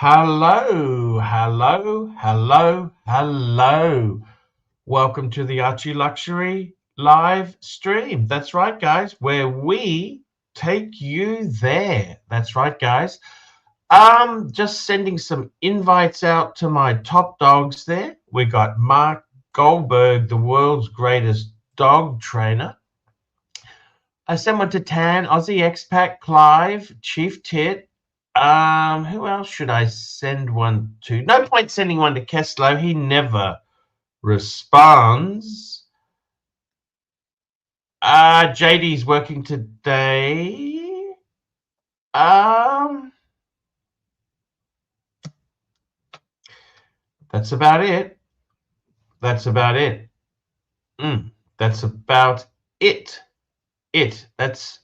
Hello, hello, hello, hello. Welcome to the Archie Luxury live stream. That's right, guys, where we take you there. That's right, guys. Just sending some invites out to my top dogs there. We got Mark Goldberg, the world's greatest dog trainer. I sent one to Tan, Aussie Expat, Clive, Chief Tit. Who else should I send one to? No point sending one to Keslow. He never responds. JD's working today. That's about it. That's about it. That's about it. That's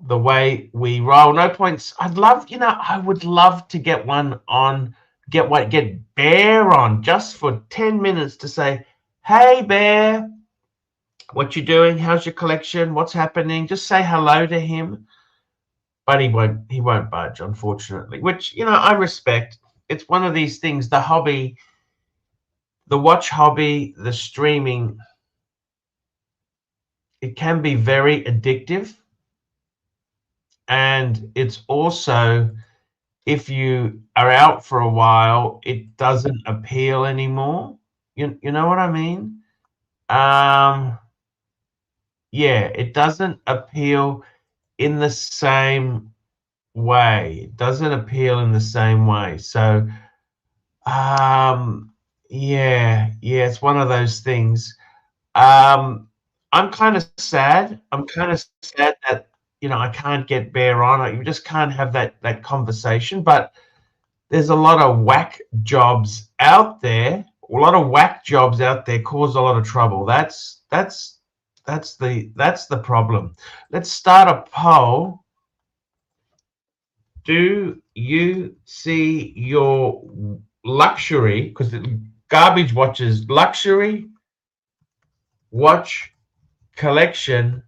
the way we roll. No points. I would love to get one on, get Bear on just for 10 minutes to say, hey Bear, what you doing? How's your collection? What's happening? Just say hello to him. But he won't budge, unfortunately, which, I respect. It's one of these things, the hobby, the watch hobby, the streaming, it can be very addictive. And it's also, if you are out for a while, it doesn't appeal anymore. You know what I mean? Yeah, it doesn't appeal in the same way. It doesn't appeal in the same way. So, yeah, it's one of those things. I'm kind of sad. I'm kind of sad that, I can't get Bear on. You just can't have that conversation. But there's a lot of whack jobs out there. A lot of whack jobs out there cause a lot of trouble. That's the problem. Let's start a poll. Do you see your luxury, because garbage watches, luxury watch collection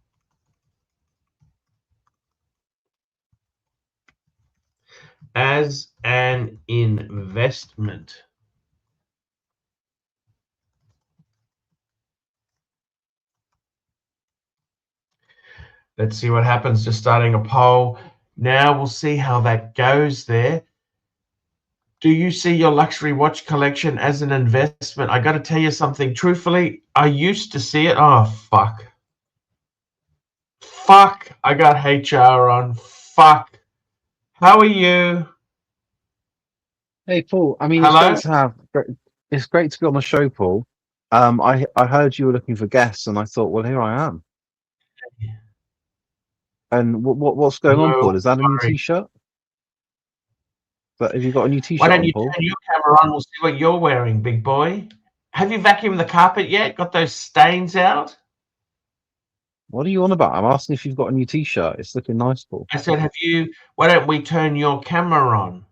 as an investment? Let's see what happens. Just starting a poll now. We'll see how that goes there. Do you see your luxury watch collection as an investment? I got to tell you something. Truthfully, I used to see it. Oh, fuck. Fuck. I got HR on. Fuck. How are you? Hey Paul, I mean Hello? it's great to be on the show, Paul. I heard you were looking for guests, and I thought, well, here I am. And what's going on, Paul? Is that a new T-shirt? But have you got a new T-shirt Why don't on, you Paul? turn your camera on? We'll see what you're wearing, big boy. Have you vacuumed the carpet yet? Got those stains out? What are you on about? I'm asking if you've got a new T-shirt. It's looking nice, Paul. I said, why don't we turn your camera on?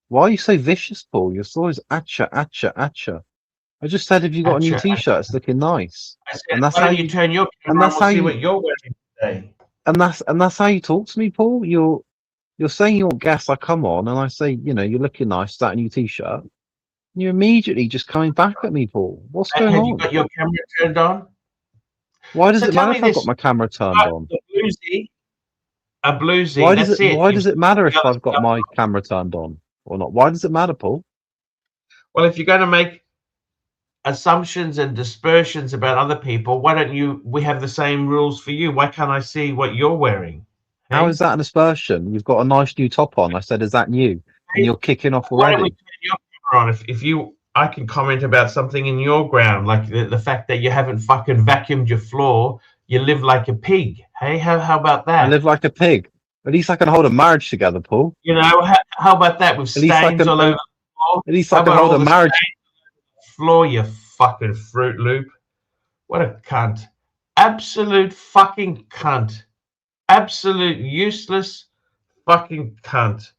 Why are you so vicious, Paul? You're always atcha, atcha, atcha. I just said, if you got a new T-shirt, it's looking nice. I said, why don't you turn your camera on? We'll see what you're wearing today. And that's how you talk to me, Paul. You're saying you want guests, I come on and I say, you're looking nice, is that a new T-shirt? And you're immediately just coming back at me, Paul. What's going on? Have you got your camera turned on? Why does it matter if I've got my camera turned on? A bluesy. Why does it matter if I've got my camera turned on or not? Why does it matter, Paul? Well, if you're going to make assumptions and dispersions about other people, why don't we have the same rules for you? Why can't I see what you're wearing? Hey? How is that an aspersion? You've got a nice new top on. I said, is that new? And you're kicking off already. Why don't we turn your camera on? I can comment about something in your ground, like the fact that you haven't fucking vacuumed your floor. You live like a pig. Hey, how about that? I live like a pig. At least I can hold a marriage together, Paul. How about that with stains all over the floor? At least I can hold a marriage. Floor, you fucking Fruit Loop. What a cunt. Absolute fucking cunt. Absolute useless fucking cunt.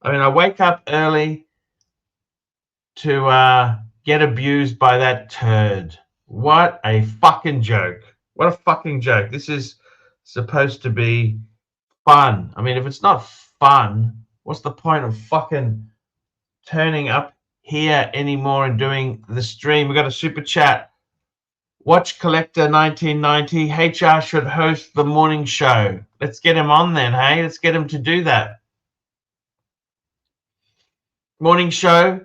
I mean, I wake up early to get abused by that turd. What a fucking joke. What a fucking joke. This is supposed to be fun. I mean, if it's not fun, What's the point of fucking turning up here anymore and doing the stream? We got a super chat. Watch Collector 1990. HR should host the morning show. Let's get him on then, hey? Let's get him to do that. Morning show.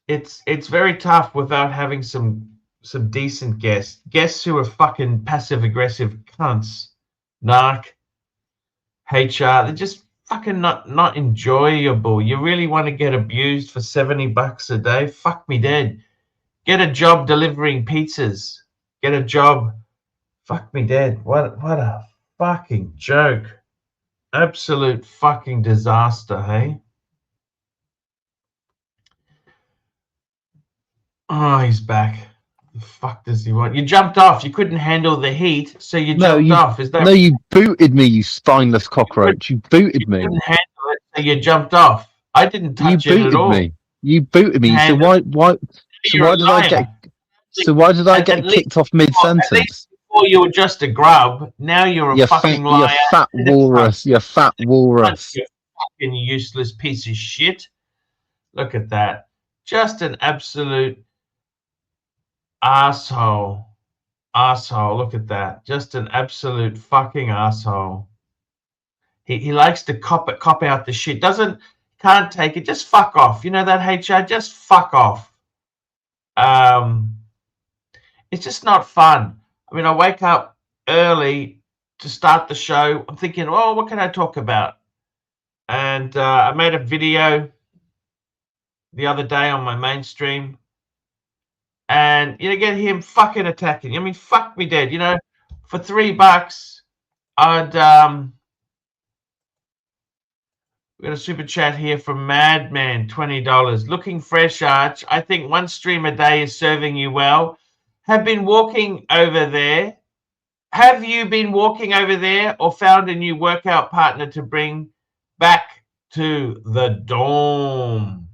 It's very tough without having some decent guests who are fucking passive aggressive cunts, narc, HR. They're just fucking not enjoyable. You really want to get abused for $70 a day? Fuck me dead. Get a job delivering pizzas. Get a job. Fuck me dead. What a fucking joke. Absolute fucking disaster, hey? Oh, he's back. The fuck does he want? You jumped off. You couldn't handle the heat, so you jumped off. Is that no? You booted me, you spineless cockroach. You booted me. You couldn't handle it, so you jumped off. I didn't touch it at all. You booted me. So why did I get kicked off mid-sentence? Before you were just a grub. Now you're a fucking liar. You fat walrus. You fat walrus. You fucking useless piece of shit. Look at that. Just an absolute asshole. Look at that. Just an absolute fucking asshole. He likes to cop out the shit. Can't take it. Just fuck off. You know that, HR? Just fuck off. It's just not fun. I mean, I wake up early to start the show. I'm thinking, oh, what can I talk about? And I made a video the other day on my mainstream. And you get him fucking attacking. I mean, fuck me dead. For $3, I'd we got a super chat here from Madman, $20. Looking fresh, Arch. I think one stream a day is serving you well. Have been walking over there. Have you been walking over there or found a new workout partner to bring back to the dorm?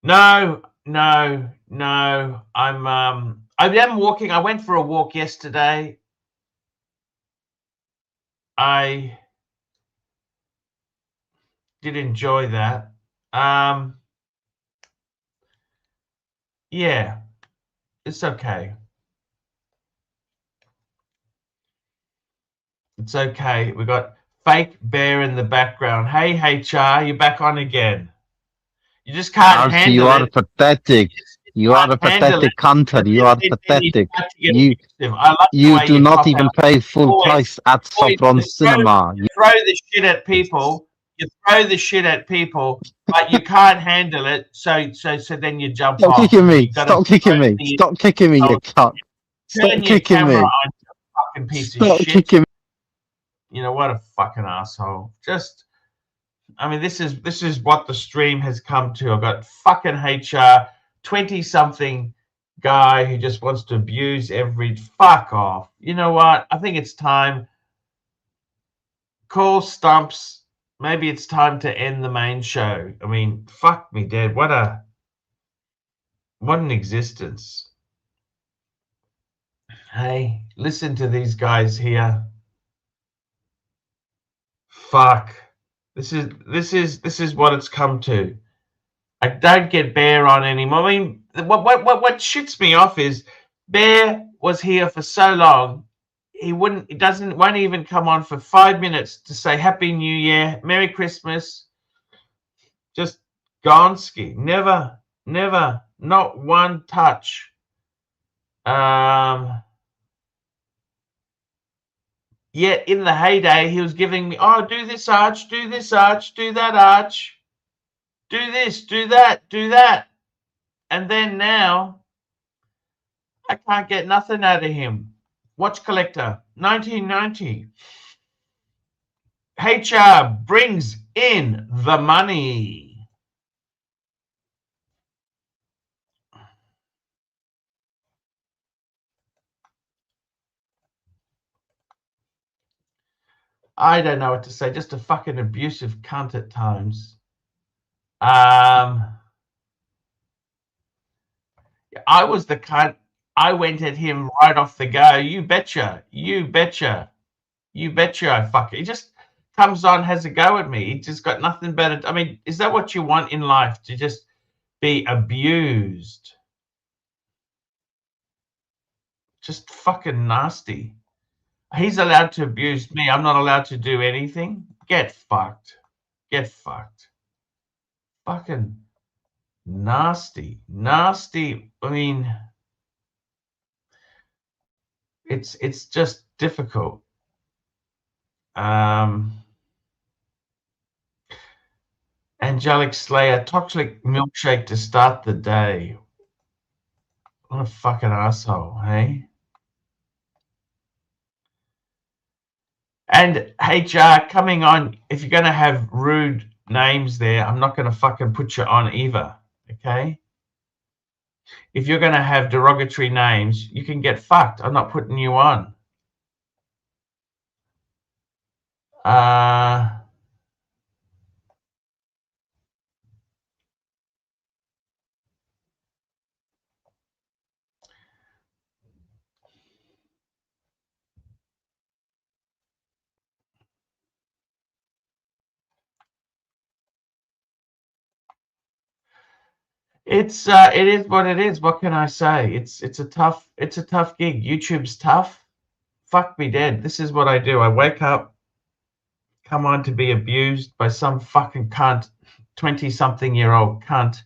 No. I am walking. I went for a walk yesterday. I did enjoy that. Yeah, it's okay. It's okay. We got fake bear in the background. Hey, HR, you're back on again. You just can't handle you are pathetic. You are a pathetic hunter. You are pathetic. You do not even pay full price at Sopron Cinema. You throw the shit at people. But you can't handle it. So then you jump off. Stop kicking me. Stop kicking me. Stop kicking me, you cunt. Stop kicking me. Fucking piece of shit. Kicking me. You know what a fucking asshole. I mean, this is what the stream has come to. I've got fucking HR, 20-something guy who just wants to abuse fuck off. You know what? I think it's time. Call stumps. Maybe it's time to end the main show. I mean, fuck me dead. What an existence. Hey, listen to these guys here. Fuck. This is what it's come to. I don't get Bear on anymore. I mean, what shits me off is Bear was here for so long. He won't even come on for 5 minutes to say Happy New Year, Merry Christmas. Just Gonski. Never, not one touch. Yet in the heyday, he was giving me, oh, do this, Arch, do this, Arch, do that, Arch. Do this, do that. And then now, I can't get nothing out of him. Watch Collector, 1990. HR brings in the money. I don't know what to say. Just a fucking abusive cunt at times. I was the cunt. I went at him right off the go. You betcha. You betcha. You betcha I fuck it. He just comes on, has a go at me. He just got nothing better. I mean, is that what you want in life? To just be abused? Just fucking nasty. He's allowed to abuse me. I'm not allowed to do anything. Get fucked. Get fucked. Fucking nasty. Nasty. I mean, it's just difficult. Angelic Slayer, toxic milkshake to start the day. What a fucking asshole, hey? And HR coming on, if you're going to have rude names there, I'm not going to fucking put you on either, okay? If you're going to have derogatory names, you can get fucked. I'm not putting you on. It is what it is. What can I say? It's a tough gig. YouTube's tough. Fuck me dead. This is what I do. I wake up, come on to be abused by some fucking cunt, 20-something-year-old cunt,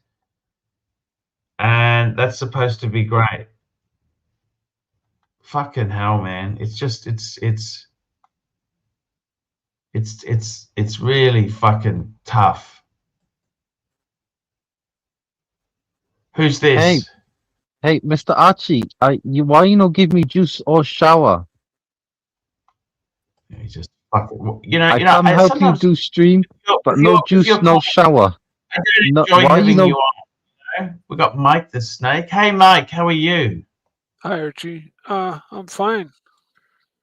and that's supposed to be great. Fucking hell, man. It's just it's really fucking tough. Who's this? Hey, Mr. Archie, why you not give me juice or shower? You just fucking, you know. I come help you do stream, but no juice, no shower. I don't enjoy having you on. We got Mike the Snake. Hey, Mike, how are you? Hi, Archie. I'm fine.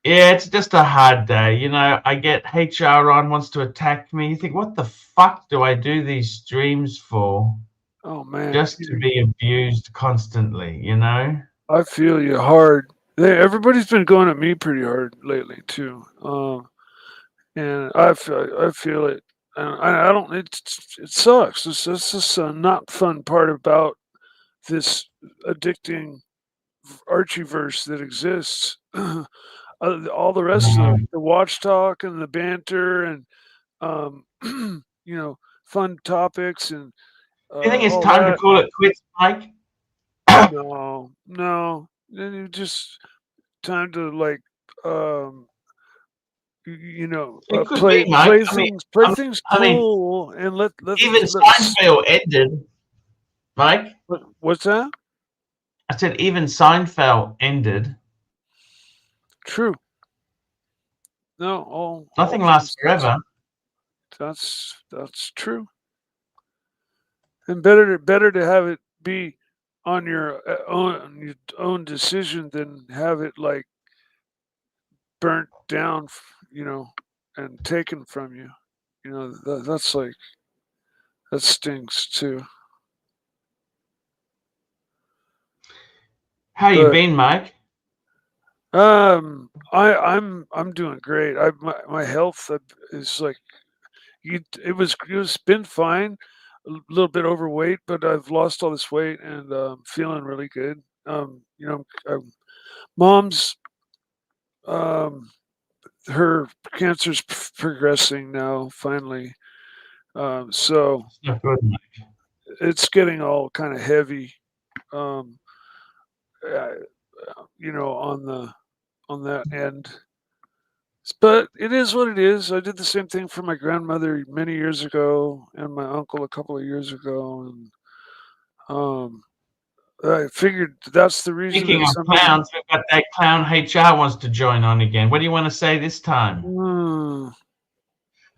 Yeah, it's just a hard day. You know, I get HR on, wants to attack me. You think, what the fuck do I do these streams for? Oh, man. Just to be abused constantly, you know? I feel you hard. Everybody's been going at me pretty hard lately, too. And I feel it. And I don't, it sucks. It's just a not fun part about this addicting Archieverse that exists. All the rest of the watch talk and the banter and, you know, fun topics and, you think it's time to call it quits, Mike? No. Then you just time to like, you know, play things cool and let even Seinfeld ended. Mike, what's that? I said even Seinfeld ended. True. No, nothing lasts forever. That's true. And better to have it be on your own decision than have it like burnt down, you know, and taken from you. You know, that's like, that stings too. How you been, Mike? I'm doing great. My health is like, it's been fine. A little bit overweight, but I've lost all this weight and feeling really good. You know, mom's her cancer's progressing now, finally. So it's getting all kind of heavy. You know, on that end. But it is what it is. I did the same thing for my grandmother many years ago and my uncle a couple of years ago. And I figured that's the reason. Speaking of clowns, we've got that clown HR wants to join on again. What do you want to say this time?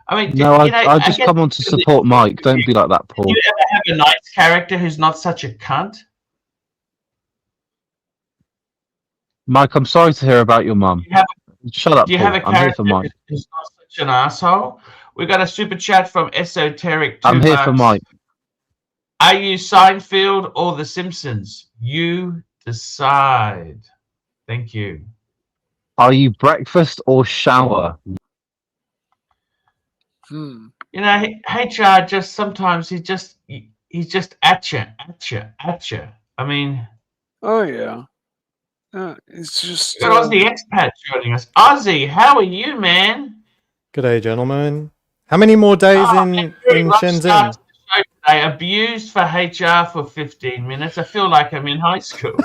I mean, no, I just come on to support Mike. Don't be like that, Paul. Do you ever have a nice character who's not such a cunt? Mike, I'm sorry to hear about your mum. Shut up, do you Paul. have a character who's not such an asshole? We got a super chat from Esoteric. I'm here for Mike. Are you Seinfeld or The Simpsons? You decide. Thank you. Are you breakfast or shower? Hmm. You know, HR just sometimes he's just at you. I mean, Oh yeah. It's just we got Aussie expat joining us. Ozzy, how are you, man? G'day, gentlemen. How many more days in Rough start Shenzhen? to the show today. Abused for HR for 15 minutes. I feel like I'm in high school.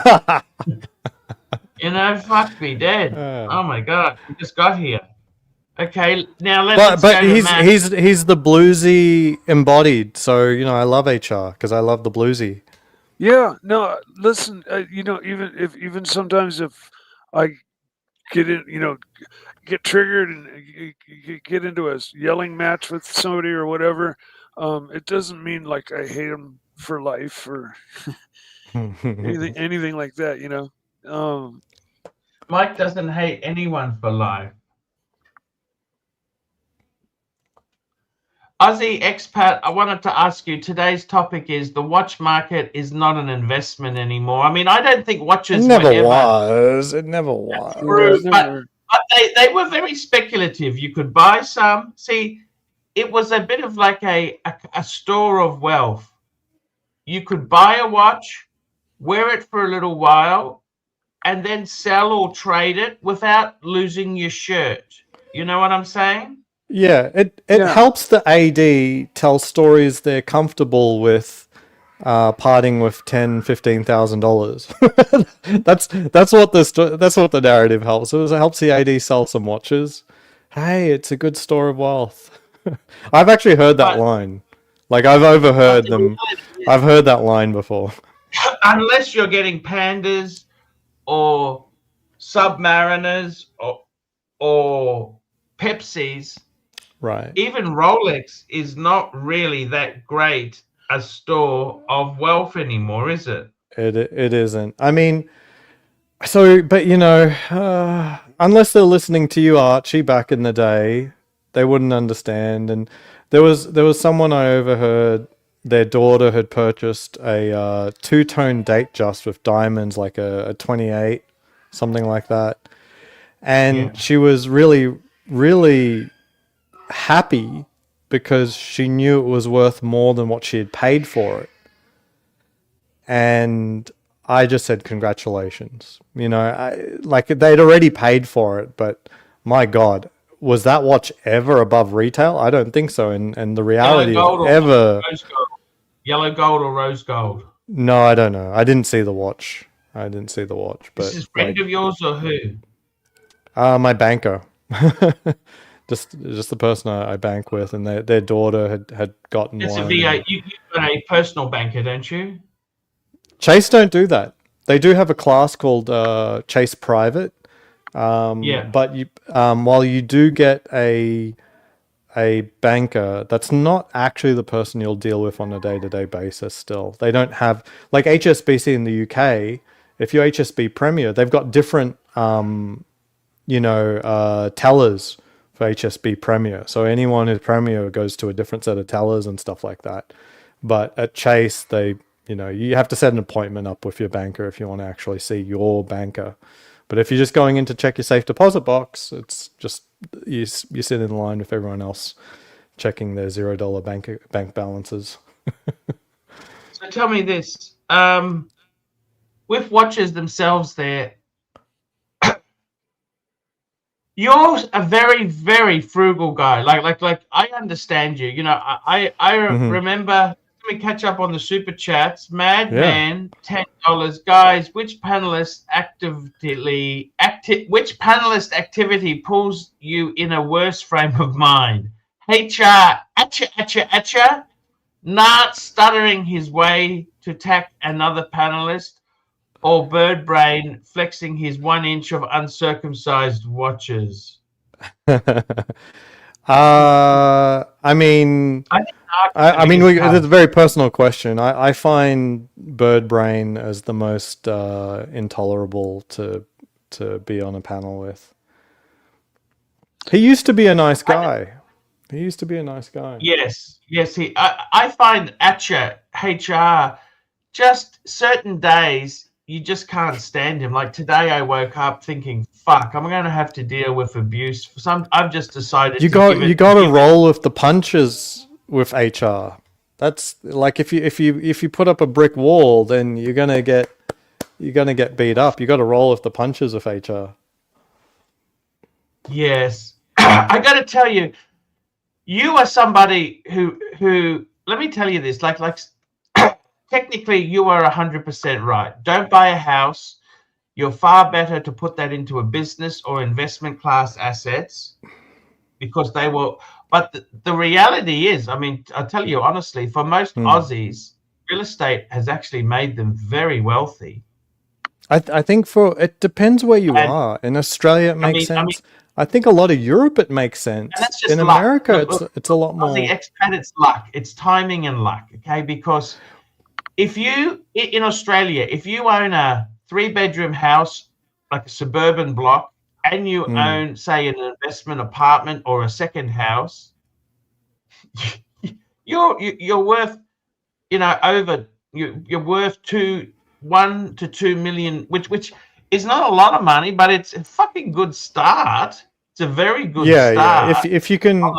You know, fuck me dead. Oh my god, we just got here. Okay, now let's go but to Matt. he's the bluesy embodied. So I love HR because I love the bluesy. Yeah, no, listen, even sometimes if I get in, get triggered and get into a yelling match with somebody or whatever, it doesn't mean like I hate them for life or anything like that, Mike doesn't hate anyone for life. Aussie expat, I wanted to ask you, today's topic is the watch market is not an investment anymore. I mean, I don't think watches It never were ever was. It never was. true, but they were very speculative. You could buy some. See, it was a bit of like a store of wealth. You could buy a watch, wear it for a little while, and then sell or trade it without losing your shirt. You know what I'm saying? Yeah, it helps the AD tell stories they're comfortable with, parting with $10,000-$15,000. That's what the narrative helps. It helps the AD sell some watches. Hey, it's a good store of wealth. I've actually heard that line. Like I've overheard them. I've heard that line before. Unless you're getting Pandas or Submariners or Pepsis. Right. Even Rolex is not really that great a store of wealth anymore, is it? It isn't. I mean, but unless they're listening to you, Archie, back in the day, they wouldn't understand. And there was someone I overheard. Their daughter had purchased a two-tone Datejust with diamonds, like a 28, something like that, and she was really, really happy because she knew it was worth more than what she had paid for it. And I just said congratulations. Like they'd already paid for it, but my God, was that watch ever above retail? I don't think so. And the reality of ever yellow gold or rose gold? No, I don't know. I didn't see the watch. But this is a friend of yours or who? My banker. Just the person I bank with, and their daughter had gotten it's one. You've got a personal banker, don't you? Chase don't do that. They do have a class called Chase Private. But while you do get a banker, that's not actually the person you'll deal with on a day-to-day basis. Still, they don't have, like HSBC in the UK. If you're HSB Premier, they've got different tellers for HSB Premier. So anyone who's Premier goes to a different set of tellers and stuff like that. But at Chase, you have to set an appointment up with your banker if you want to actually see your banker. But if you're just going in to check your safe deposit box, it's just you sit in line with everyone else checking their $0 bank balances. So tell me this. With watches themselves you're a very, very frugal guy. Like I understand you. I remember. Let me catch up on the super chats. Madman, $10. Guys, which panelist activity pulls you in a worse frame of mind? HR, atcha, not stuttering his way to attack another panelist, or Bird Brain flexing his 1 inch of uncircumcised watches? I mean, it's a very personal question. I find Bird Brain as the most intolerable to be on a panel with. He used to be a nice guy. Yes. I find Atcha HR, just certain days you just can't stand him. Like today, I woke up thinking, "Fuck, I'm going to have to deal with abuse." I've just decided You got to roll with the punches with HR. That's like if you put up a brick wall, then you're gonna get beat up. You got to roll with the punches of HR. Yes, I got to tell you, you are somebody who. Let me tell you this, like technically, you are 100% right. Don't buy a house. You're far better to put that into a business or investment class assets because they will. But the reality is, I mean, I tell you honestly, for most Aussies, real estate has actually made them very wealthy. I think it depends where you are. In Australia, it makes sense. I think a lot of Europe, it makes sense. In America, it's a lot more. Aussie expat, it's luck. It's timing and luck, okay? Because if you, in Australia, if you own a 3-bedroom house, like a suburban block, and you own, say, an investment apartment or a second house, you're worth, you're worth 1 to 2 million, which is not a lot of money, but it's a fucking good start. It's a very good start. Yeah. If you can, the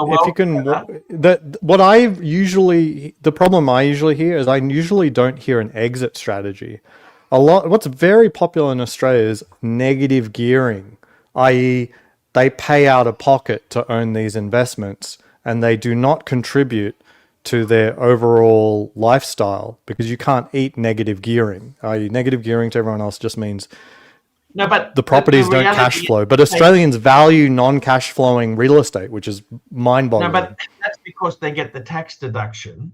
problem I usually hear is I usually don't hear an exit strategy. What's very popular in Australia is negative gearing, i.e., they pay out of pocket to own these investments and they do not contribute to their overall lifestyle because you can't eat negative gearing. I.e., negative gearing to everyone else just means the properties don't cash flow. But Australians value non-cash flowing real estate, which is mind-boggling. No, but that's because they get the tax deduction.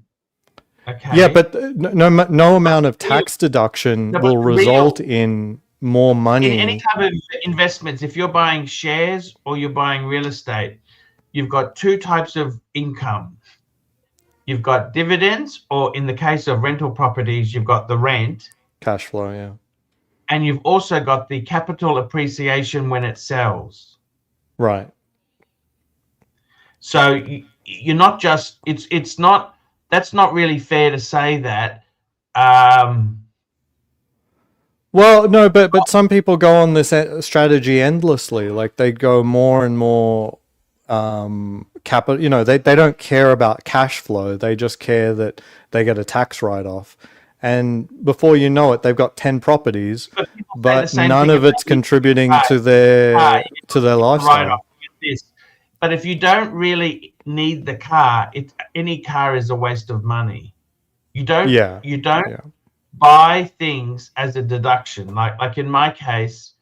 Okay. Yeah, but no amount of tax deduction will result in more money. In any type of investments, if you're buying shares or you're buying real estate, you've got 2 types of income. You've got dividends, or in the case of rental properties, you've got the rent. Cash flow, yeah. And you've also got the capital appreciation when it sells. Right. So you're not just, that's not really fair to say that. Well, no, but some people go on this strategy endlessly. Like they go more and more capital. They don't care about cash flow. They just care that they get a tax write-off. And before you know it, they've got 10 properties, but none of it's contributing to their lifestyle. But if you don't really need the car, any car is a waste of money. You don't buy things as a deduction. Like in my case,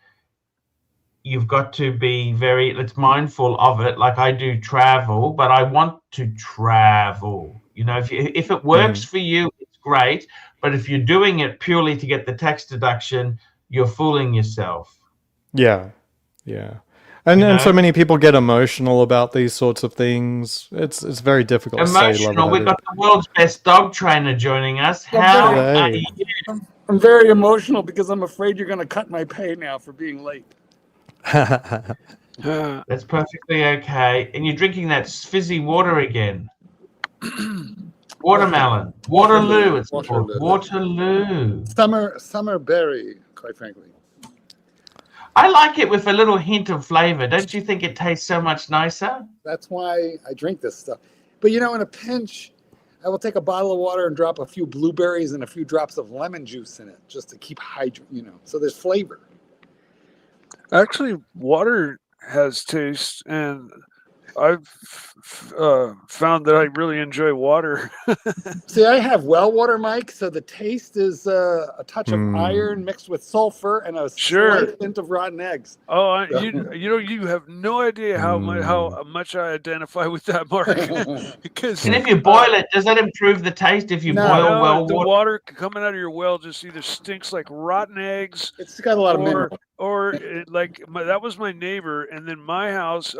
you've got to be it's mindful of it. Like I do travel, but I want to travel. If it works for you, it's great. But if you're doing it purely to get the tax deduction, you're fooling yourself. Yeah. And so many people get emotional about these sorts of things. It's very difficult. Emotional. We've got the world's best dog trainer joining us. How are you? I'm very emotional because I'm afraid you're going to cut my pay now for being late. That's perfectly okay. And you're drinking that fizzy water again. Watermelon. Waterloo. It's called Waterloo. Summer berry, quite frankly. I like it with a little hint of flavor. Don't you think it tastes so much nicer? That's why I drink this stuff. But in a pinch, I will take a bottle of water and drop a few blueberries and a few drops of lemon juice in it just to keep hydrated, so there's flavor. Actually, water has taste, and I've found that I really enjoy water. See, I have well water, Mike, so the taste is a touch of iron mixed with sulfur and a slight hint of rotten eggs. Oh, you have no idea how much I identify with that, Mark. And if you boil it, does that improve the taste? If you boil well the water coming out of your well just either stinks like rotten eggs. It's got a lot of mineral. Or that was my neighbor, and then my house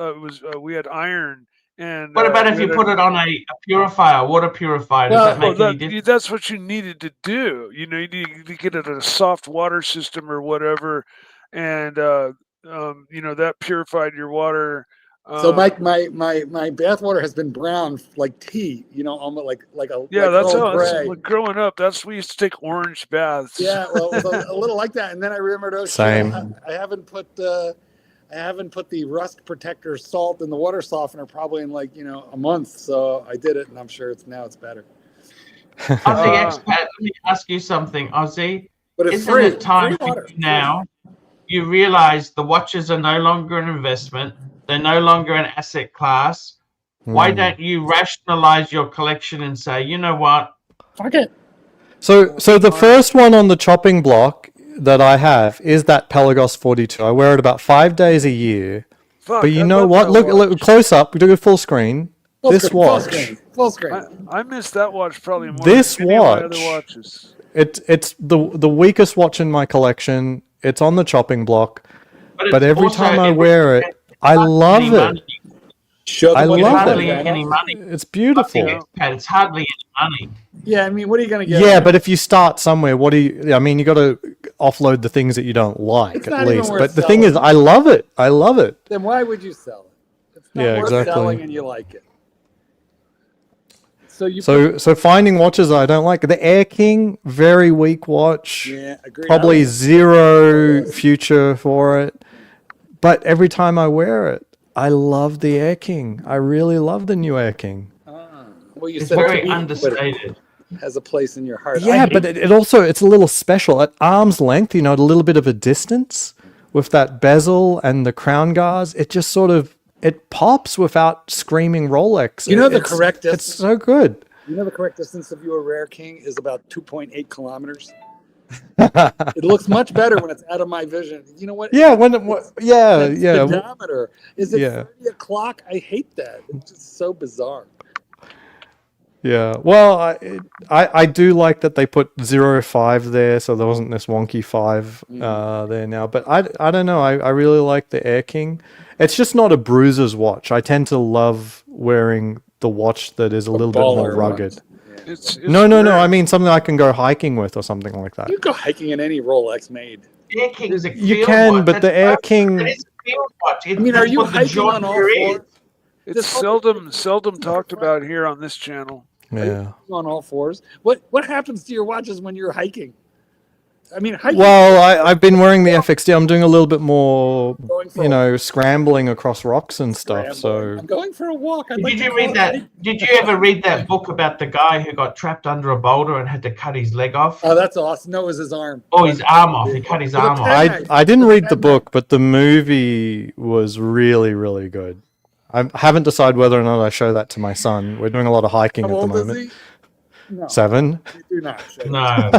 we had iron. And what about if you put it on a purifier, water purifier? Does that make any difference? That's what you needed to do. You need to get it a soft water system or whatever, and that purified your water So my bathwater has been brown like tea, almost like a Yeah, like that's Earl how. Grey. Like growing up, that's we used to take orange baths. Yeah, well, it was a little like that, and then I remembered, oh Same. shit, I haven't put the rust protector salt in the water softener probably in like a month. So I did it, and I'm sure now it's better. Aussie expat, let me ask you something, Aussie. But it's Isn't free. it time Free for water. you now? You realize the watches are no longer an investment. They're no longer an asset class. Why don't you rationalize your collection and say, you know what? Fuck it. So the first one on the chopping block that I have is that Pelagos 42. I wear it about 5 days a year. Fuck, But you I know love what? that Look watch. close up. We do a full screen. This watch. Full screen. I missed that watch probably more This than any of my other watch. watches. It's the weakest watch in my collection. It's on the chopping block. But every also- time I wear it, I love it. Show I them what It's love it's hardly worth, any Anna. money. It's beautiful. Aussie expat, it's hardly any money. Yeah, I mean, what are you going to get? Yeah, but if you start somewhere, what do you? I mean, you got to offload the things that you don't like It's at not even least. worth But the thing selling. is, I love it. I love it. Then why would you sell it? It's not Yeah, worth exactly. selling, and you like it. So you. So finding watches I don't like. The Air King, very weak watch. Yeah, agreed. Probably zero future for it. But every time I wear it, I love the Air King. I really love the new Air King. Well, you It's said very to me, but understated. it has a place in your heart. Yeah, but it also, it's a little special. At arm's length, at a little bit of a distance with that bezel and the crown guards, it just sort of, it pops without screaming Rolex. You know the It's- correct It's distance? so good. You know the correct distance of your Rare King is about 2.8 kilometers. It looks much better when it's out of my vision. You know what? Yeah, yeah. Speedometer. Is it Yeah. 30 o'clock? I hate that. It's just so bizarre. Yeah, well, I do like that they put 05 there, so there wasn't this wonky 5 there now. But I don't know, I really like the Air King. It's just not a bruiser's watch. I tend to love wearing the watch that is a little bit more baller rugged. watch. It's No, rare. I mean something I can go hiking with or something like that. You go hiking in any Rolex made. Air King is a You field can, watch. but the That's Air right. King- It is a field watch. I mean, are you That's what the hiking on all genre is. fours? It's This seldom talked about here on this channel. Yeah. On all fours? What happens to your watches when you're hiking? I mean, hiking. Well, I've been wearing the FXD. I'm doing a little bit more, Going for a scrambling across rocks and stuff. So I'm going for a walk. Did you read that? Did you ever read that book about the guy who got trapped under a boulder and had to cut his leg off? Oh, that's awesome. No, it was his arm. Oh, his arm off. He cut his arm off. I didn't read the book, but the movie was really, really good. I haven't decided whether or not I show that to my son. We're doing a lot of hiking How at the old is moment. he? No, 7. you do not. Show No.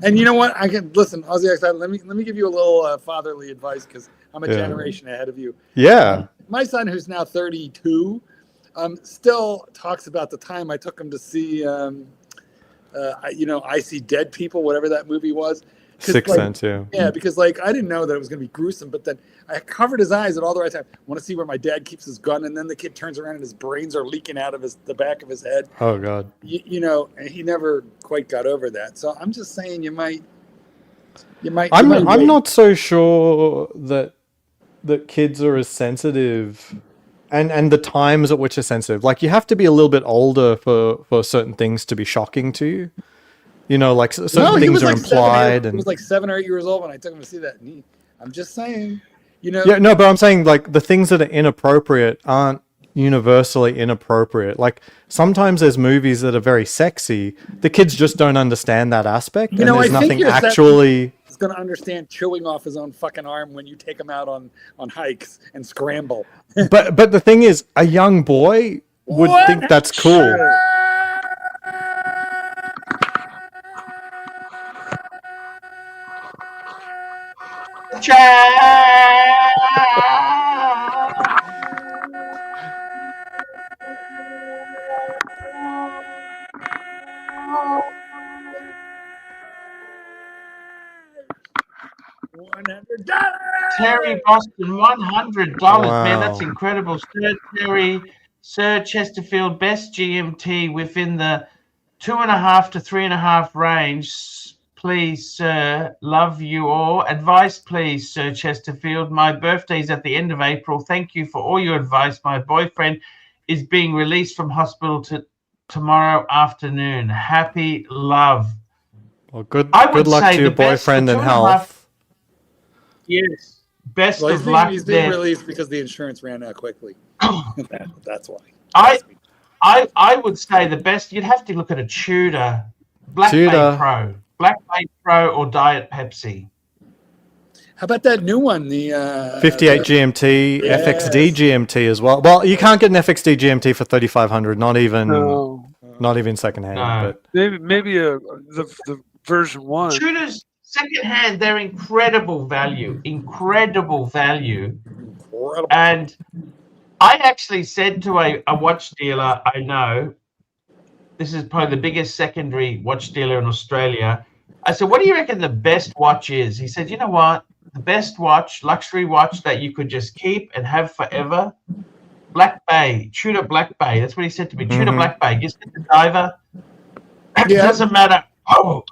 And you know what? I can listen, Aussie Expat. Let me give you a little fatherly advice because I'm a Yeah. generation ahead of you. Yeah. My son, who's now 32, still talks about the time I took him to see, I See Dead People, whatever that movie was. 'Cause, Sixth like, Sense, yeah. Yeah, because I didn't know that it was going to be gruesome, but then I covered his eyes at all the right time. I want to see where my dad keeps his gun, and then the kid turns around and his brains are leaking out of the back of his head. Oh, God. And he never quite got over that. So I'm just saying you might. I'm wait. not so sure that kids are as sensitive and the times at which are sensitive. Like, you have to be a little bit older for certain things to be shocking to you. Like certain No, he things was are like implied. He And was like 7 or 8 years old when I took him to see that. And I'm just saying, yeah, no, but I'm saying like the things that are inappropriate aren't universally inappropriate. Like sometimes there's movies that are very sexy. The kids just don't understand that aspect, and I there's think nothing you're actually. He's going to understand chewing off his own fucking arm when you take him out on hikes and scramble. But the thing is, a young boy would What? think that's cool. $100. Terry Boston, $100. Man, that's Wow. incredible. Sir Chesterfield, best GMT within the 2.5 to 3.5 range. please, sir. Love you all. Advice, please, Sir Chesterfield. My birthday's at the end of April. Thank you for all your advice. My boyfriend is being released from hospital tomorrow afternoon. Happy love. Well, good I would luck say to your the best for boyfriend and 2.5 health. Yes. Best Well, of luck he's being there. released because the insurance ran out quickly. That's why. I would say the best. You'd have to look at a Tudor, Black Bay Tudor. Pro, or Diet Pepsi. How about that new one? The 58 GMT, Yes. FXD GMT as well. Well, you can't get an FXD GMT for 3,500. Not even secondhand. No. But maybe the version 1. Tudors secondhand, they're incredible value. Incredible value. Incredible. And I actually said to a watch dealer I know, this is probably the biggest secondary watch dealer in Australia. I said, what do you reckon the best watch is? He said, you know what? The best watch, luxury watch that you could just keep and have forever, Black Bay, Tudor Black Bay. That's what he said to me. Tudor Black Bay. Just get the diver. It doesn't matter. Oh.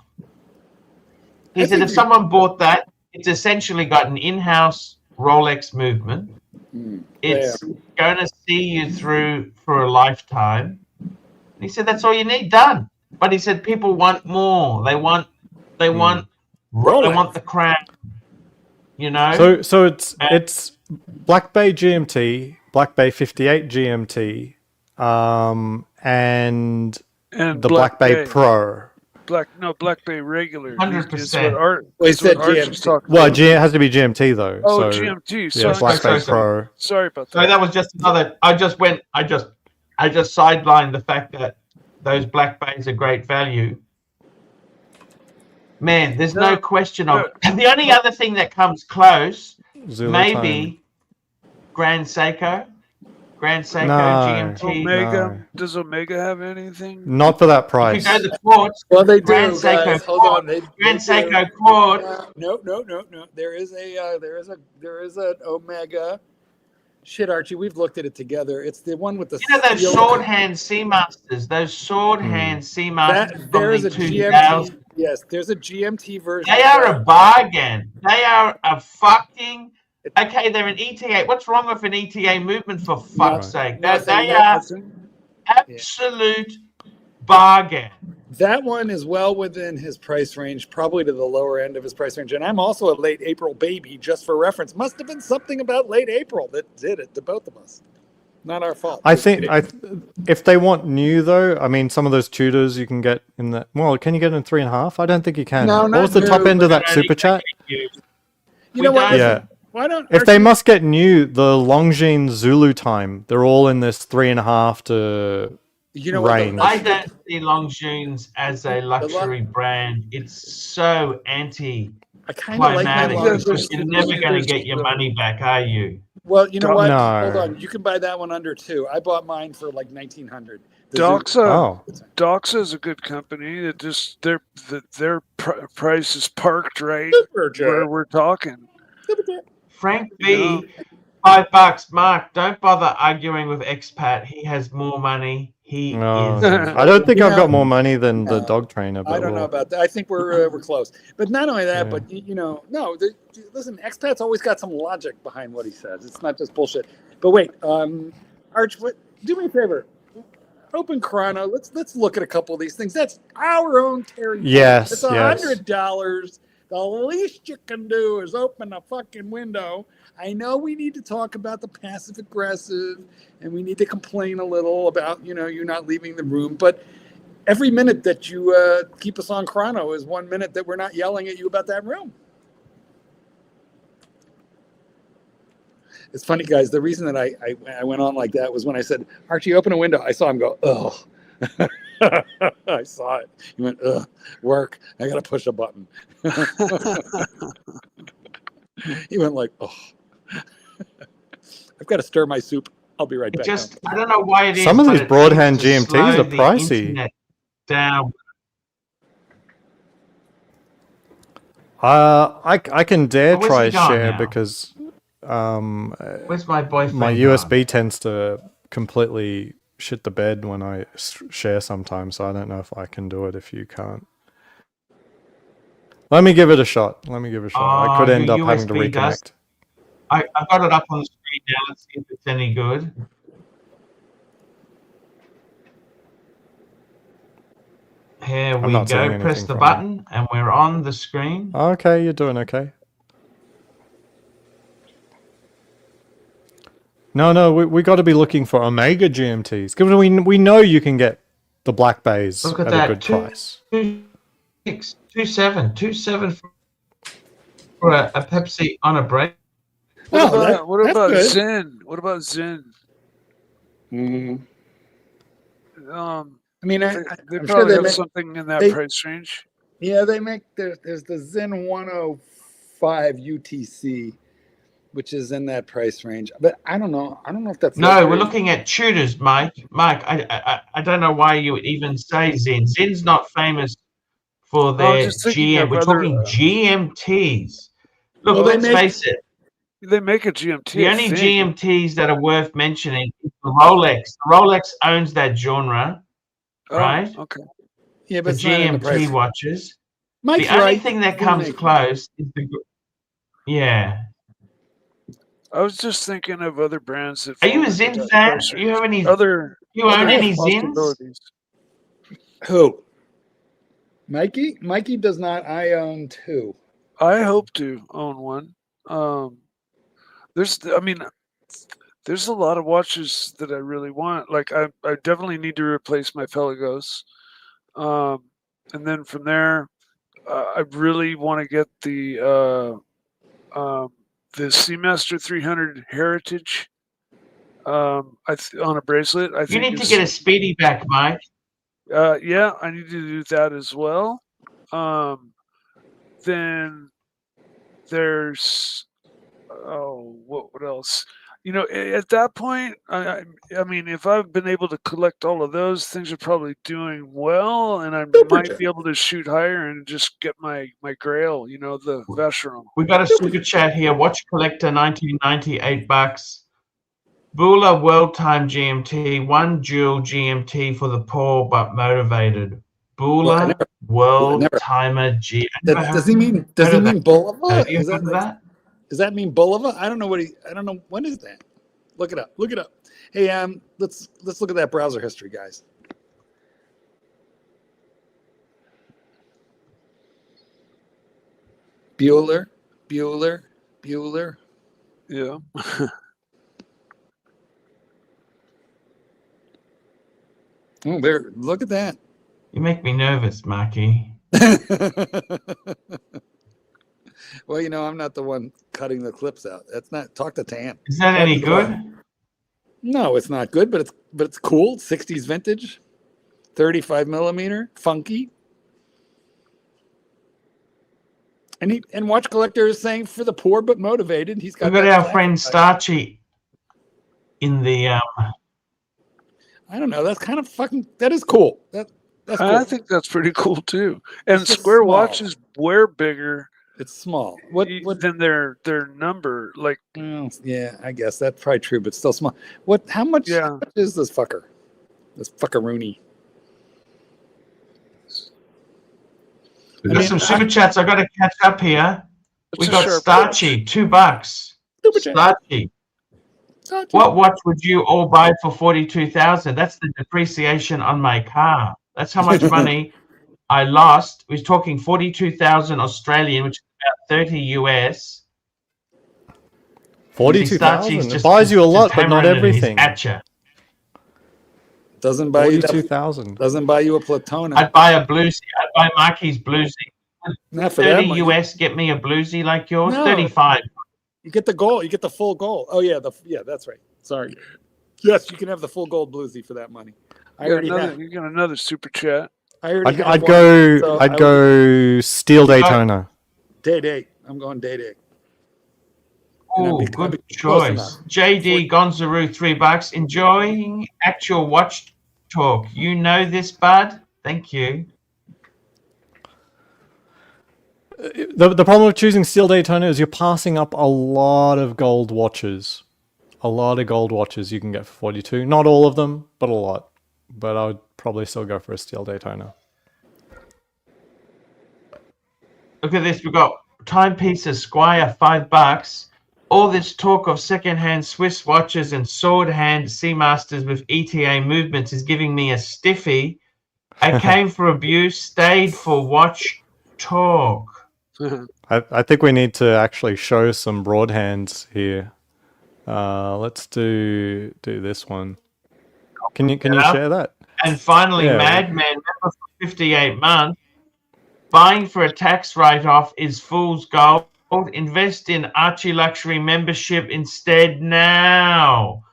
He said if someone bought that, it's essentially got an in-house Rolex movement. It's going to see you through for a lifetime. And he said that's all you need done. But he said people want more. They want the crown. You know. So it's Black Bay GMT, Black Bay 58 GMT, and the Black Bay Pro. Black Bay regular. 100%. Well, he said GMT. Well, it has to be GMT though. Oh, so, GMT. Yeah, Black Bay Pro. Sorry about that. So that was just another. I just sidelined the fact that those Black Bays are great value. Man, there's no question of it. And the only other thing that comes close, Zulu maybe Grand Seiko. Grand Seiko No. GMT. Omega. No. Does Omega have anything? Not for that If price. you go to the quartz, Well, they do. Grand Seiko Guys. Hold Quad. on. Grand Seiko Quad. No. There is an Omega. Shit, Archie, we've looked at it together. It's the one with the. You know those steel- sword hand Seamasters. Those sword hand Seamasters There from is the a 2000s. GMT. Yes, there's a GMT version. They are a bargain. They are a fucking. Okay, they're an ETA. What's wrong with an ETA movement, for fuck's sake? They are absolute bargain. That one is well within his price range, probably to the lower end of his price range. And I'm also a late April baby, just for reference. Must have been something about late April that did it to both of us. Not our fault. I think if they want new though, I mean, some of those Tudors you can get in that. Well, can you get in 3.5? I don't think you can. No, what not was the top new, end of We that don't super need to chat? get you. You know what? Yeah. Why don't If they must get new, the Longines Zulu time, they're all in this 3.5 to range. I don't see Longines as a luxury brand. It's so I kind of like my climatic. Longines. You're never going to get your money back, are you? Well, you know what? No. Hold on. You can buy that one under 2. I bought mine for like $1,900. Doxa is a good company. It just their price is parked right where we're talking. Frank B, $5. Mark, don't bother arguing with expat. He has more money. He is. I don't think I've got more money than the dog trainer. But I don't know about that. I think we're close. But not only that, but listen, expat's always got some logic behind what he says. It's not just bullshit. But wait, Arch, do me a favor. Open Chrono. Let's look at a couple of these things. That's our own Terry. Yes, it's $100. The least you can do is open a fucking window. I know we need to talk about the passive aggressive, and we need to complain a little about you not leaving the room. But every minute that you keep us on Chrono is 1 minute that we're not yelling at you about that room. It's funny, guys. The reason that I went on like that was when I said, Archie, open a window. I saw him go, ugh. I saw it. He went, ugh, work. I got to push a button. He went like, oh. I've got to stir my soup. I'll be right back. I don't know why it is. Some of these but it broadhand seems to GMTs slow are the pricey. internet down. I can dare Where's try he gone share now? because Where's my boyfriend? my gone? USB tends to completely shit the bed when I share sometimes, so I don't know if I can do it if you can't. Let me give it a shot. Let me give it a shot. I could your end up having to USB does. reconnect. I've got it up on the screen now. Let's see if it's any good. Here I'm we not seeing go. Press anything the from button, and we're on the screen. Okay, you're doing okay. No, we got to be looking for Omega GMTs because we know you can get the Black Bays Look at at that. a good price. 2.6, 2.7 for a Pepsi on a break. What that's about good. Zen? What about Zen? Mhm. I mean, they I'm probably sure they have make, something in that they- price range. yeah, they make there's the Zen 105 UTC, which is in that price range. But I don't know. I don't know if that's No, luxury. we're looking at tutors, Mike. Mike, I don't know why you would even say Zen. Zen's not famous for I was their just thinking GM. of We're other. talking GMTs. Look, Well, they let's make- face it. They make a GMT. The I only think. GMTs that are worth mentioning is the Rolex. The Rolex owns that genre, Oh, right? okay. Yeah, but The it's not in the price. GMT watches. Mike's The only right. thing that Who comes makes them? close is the. Yeah. I was just thinking of other brands that. Are you fall a into Zen that fan? price Do you range. have any? Other You own other any Zens? possibilities. Who? Mikey? Mikey does not. I own 2. I hope to own one. There's a lot of watches that I really want. Like I definitely need to replace my Pelagos. And then from there, I really want to get the Seamaster 300 Heritage on a bracelet. I You think need to get a Speedy back, Mike. yeah, I need to do that as well. Then there's what else? You know, at that point, I mean, if I've been able to collect all of those, things are probably doing well, and I might be able to shoot higher and just get my Grail. You know, the Vacheron. We got a super chat here. Watch Collector 1990, $8. Bula World Time GMT, 1 dual GMT for the poor but motivated. Bula World Timer G. Does he mean Bulova? You heard of that? Does that mean Bulova? I don't know I don't know. What is that? Look it up. Look it up. Hey, let's look at that browser history, guys. Bueller. Yeah. Oh, there. Look at that. You make me nervous, Marky. Well, you know, I'm not the one cutting the clips out. That's not. Talk to Tam. Is that any good? No, it's not good, but it's cool. 60s vintage, 35 millimeter, funky. And Watch Collector is saying for the poor but motivated. He's got. We've got our friend Starchy in the. I don't know. That's kind of fucking. That is cool. That's cool. I think that's pretty cool too. And It's just square small. watches wear bigger. It's small. What than their number? Like, well, yeah, I guess that's probably true, but still small. What? How much? Yeah. How much is this fucker? This fuckeroonie. We've got some super chats. I've got to catch up here. We got Starchy, $2. Starchy. What watch would you all buy for 42,000? That's the depreciation on my car. That's how much money I lost. We're talking 42,000 Australian, which is about 30 US. 42,000. It buys you a lot, but not everything. Doesn't buy you 42,000. Doesn't buy you a Platona. I'd buy a bluesy. I'd buy Marky's bluesy. Not for 30 that much. US. Get me a bluesy like yours. No. 35. You get the gold. You get the full gold. Oh yeah, that's right. Sorry. Yes, you can have the full gold bluesy for that money. You got another super chat. I'd go Steel Daytona. Day. I'm going day. Oh, good choice. JD Gonzaroo, $3. Enjoying actual watch talk. You know this, bud? Thank you. The problem with choosing Steel Daytona is you're passing up a lot of gold watches. A lot of gold watches you can get for 42. Not all of them, but a lot. But I would probably still go for a Steel Daytona. Look at this. We've got timepieces, Squire, $5. All this talk of second-hand Swiss watches and sword-hand Seamasters with ETA movements is giving me a stiffy. I came for abuse, stayed for watch talk. I think we need to actually show some broadhands here. Let's do this one. Can you share that? And finally, Yeah. Madman member for 58 months. Buying for a tax write-off is fool's gold. Invest in Archie Luxury membership instead now.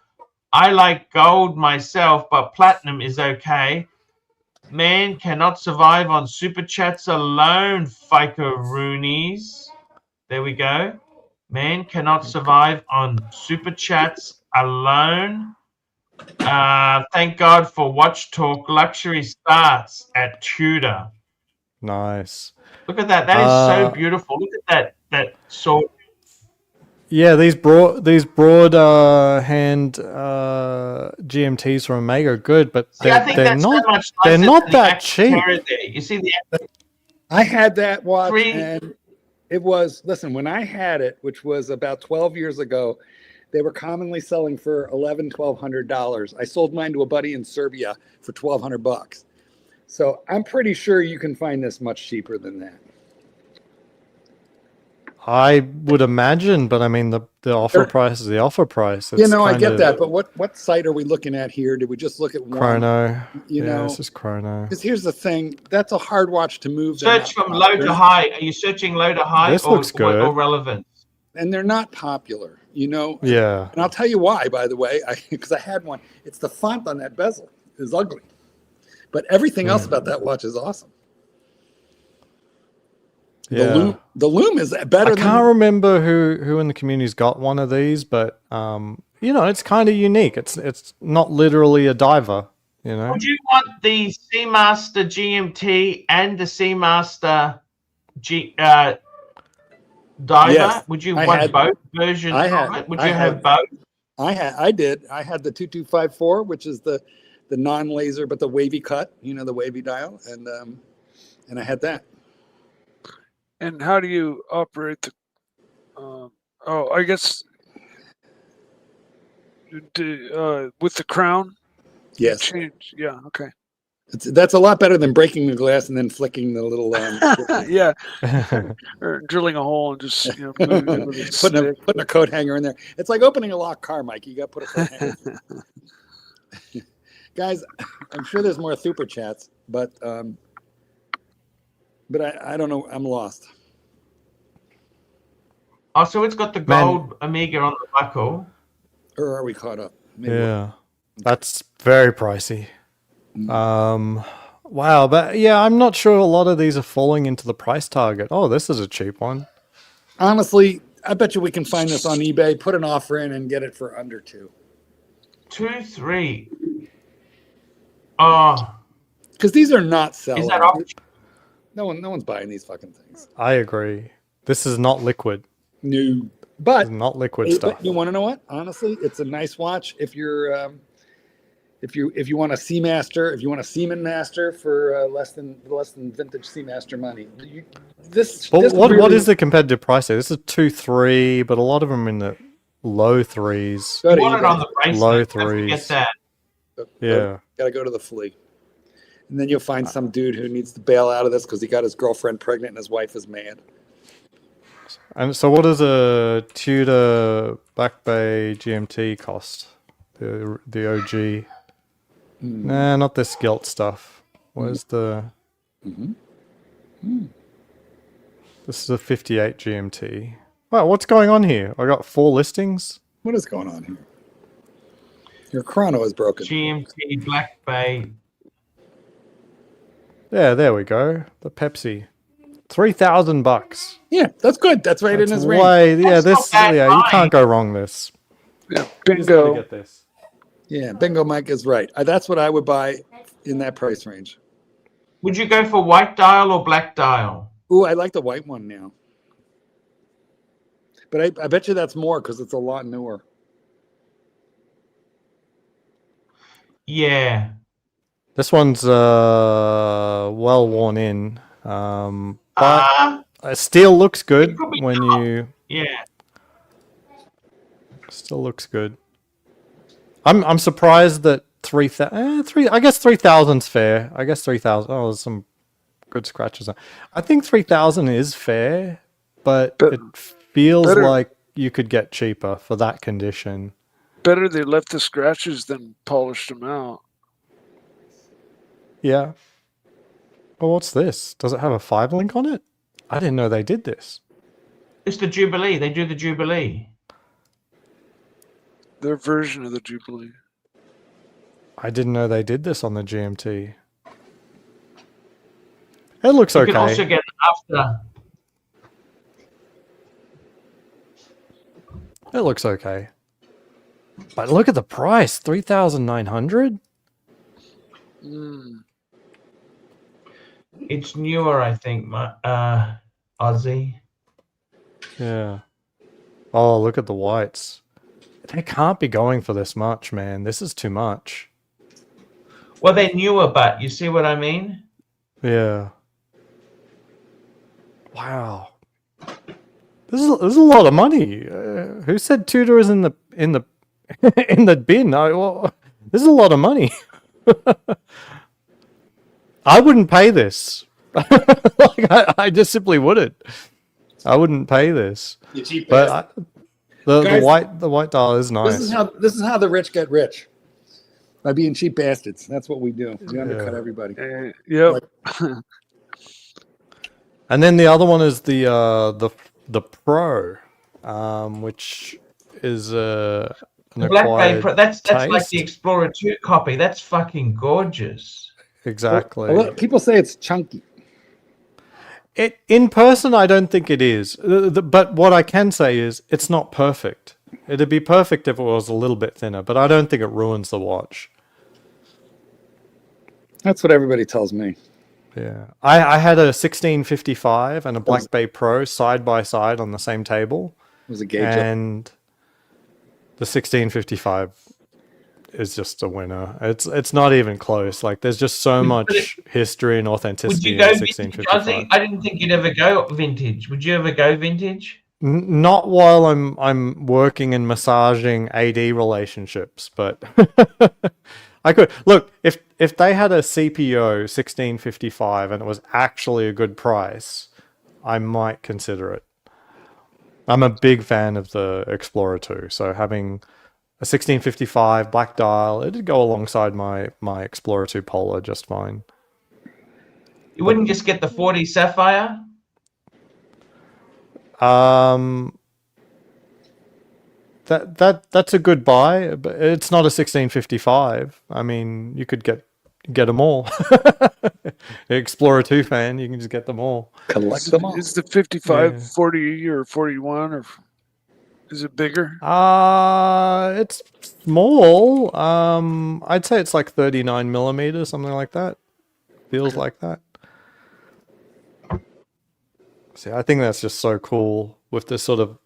I like gold myself, but platinum is okay. Man cannot survive on super chats alone, FICO Roonies. There we go. Man cannot survive on super chats alone. Thank God for Watch Talk. Luxury starts at Tudor. Nice. Look at that. That is so beautiful. Look at that sword. Yeah, these broad hand GMTs from Omega are good, but See, I think they're that's not so much they're nicer not than the that Max cheap. Terra there. You see the I had that watch, Three- and it was, listen, when I had it, which was about 12 years ago, they were commonly selling for $1,200. I sold mine to a buddy in Serbia for $1,200. So I'm pretty sure you can find this much cheaper than that. I would imagine, but I mean the offer price is the offer price. It's I kind get of that, but what site are we looking at here? Did we just look at one? Chrono. You know, this is Chrono. because here's the thing, that's a hard watch to move. search from low to high. Are you searching low to high This looks good. or relevant? And they're not popular, Yeah. And I'll tell you why, by the way, because I had one. It's the font on that bezel is ugly, but everything else about that watch is awesome. Yeah. The loom is better. I can't remember who in the community's got one of these, but it's kind of unique. It's not literally a diver, Would you want the Seamaster GMT and the Seamaster diver? Yes, Would you I want had- both versions I of had- it? Would I you had- have both? I did. I had the 2254, which is the non-laser but the wavy cut, the wavy dial, and I had that. And how do you operate the? I guess with the crown. Yes, Change. Yeah. Okay. that's a lot better than breaking the glass and then flicking the little Yeah. Or drilling a hole and just moving it with a stick. putting a coat hanger in there. It's like opening a locked car, Mike. You got to put a coat hanger. Guys, I'm sure there's more super chats, but I don't know. I'm lost. Oh, so it's got the gold Omega on the buckle. Or are we caught up? Maybe. Yeah. That's very pricey. Wow, but yeah, I'm not sure a lot of these are falling into the price target. Oh, this is a cheap one. Honestly, I bet you we can find this on eBay, put an offer in, and get it for under $2. 2-3. Oh, Because these are not selling. is that off? No one's buying these fucking things. I agree. This is not liquid. No, This but is not liquid hey, stuff. but you want to know what? Honestly, it's a nice watch if you're if you want a Seamaster, if you want a Seaman Master for less than vintage Seamaster money. But what is the competitive price here? This is 2-3, but a lot of them in the low threes. Go You to want it on eBay. the bracelet. Low Don't forget threes. that. Yeah. Gotta go to the flea. And then you'll find some dude who needs to bail out of this because he got his girlfriend pregnant and his wife is mad. And so what does a Tudor Back Bay GMT cost? The OG? Nah, not this gilt stuff. Where's the... This is a 58 GMT. Wow, what's going on here? I got 4 listings? What is going on here? Your chrono is broken. GMT Black Bay. Yeah, there we go. The Pepsi. $3,000. Yeah, that's good. That's right in his range. That's not that you high. can't go wrong this. Yeah. You just gotta Bingo. get this. Yeah, bingo, Mike is right. That's what I would buy in that price range. Would you go for white dial or black dial? Ooh, I like the white one now. But I bet you that's more because it's a lot newer. Yeah. This one's well worn in. But Steel looks good It could be when top. you. Yeah. Still looks good. I'm surprised that 3,000. I guess 3,000's fair. I guess 3,000. Oh, there's some good scratches. I think 3,000 is fair, but it feels better- like you could get cheaper for that condition. Better they left the scratches than polished them out. Yeah. Well, what's this? Does it have a 5 link on it? I didn't know they did this. It's the Jubilee. They do the Jubilee. Their version of the Jubilee. I didn't know they did this on the GMT. It looks You okay. can also get it after. It looks okay. But look at the price, 3,900. It's newer, I think, Aussie. Yeah. Oh, look at the whites. They can't be going for this much, man. This is too much. Well, they're newer, but you see what I mean? Yeah. Wow. This is a lot of money. Who said Tudor is in the in the bin? This is a lot of money. I wouldn't pay this. I just simply wouldn't. I wouldn't pay this. You cheap But the Guys, white dial is nice. This is how the rich get rich. By being cheap bastards. That's what we do. We undercut everybody. Yep. And then the other one is the Pro, which is an The Black Bay acquired Pro, that's like the taste. Explorer 2 copy. That's fucking gorgeous. Exactly. Well, people say it's chunky. It in person, I don't think it is. But what I can say is it's not perfect. It'd be perfect if it was a little bit thinner, but I don't think it ruins the watch. That's what everybody tells me. Yeah, I had a 1655 and a Black Bay Pro side by side on the same table, It was a gauge. and the 1655 is just a winner. It's not even close. Like there's just so much history and Would authenticity you in go the vintage, 1655. Ozzy? I didn't think you'd ever go vintage. Would you ever go vintage? Not while I'm working and massaging AD relationships, but I could look if they had a CPO 1655 and it was actually a good price, I might consider it. I'm a big fan of the Explorer 2, so having a 1655 black dial, it'd go alongside my Explorer 2 Polar just fine. You wouldn't just get the 40 Sapphire? That's a good buy, but it's not a 1655. I mean, you could get them all. Explorer 2 fan, you can just get them all. Collect them all. Is the 55 Yeah. 40 or 41 or is it bigger? It's small. I'd say it's like 39 millimeters, something like that. Feels like that. See, I think that's just so cool with this sort of.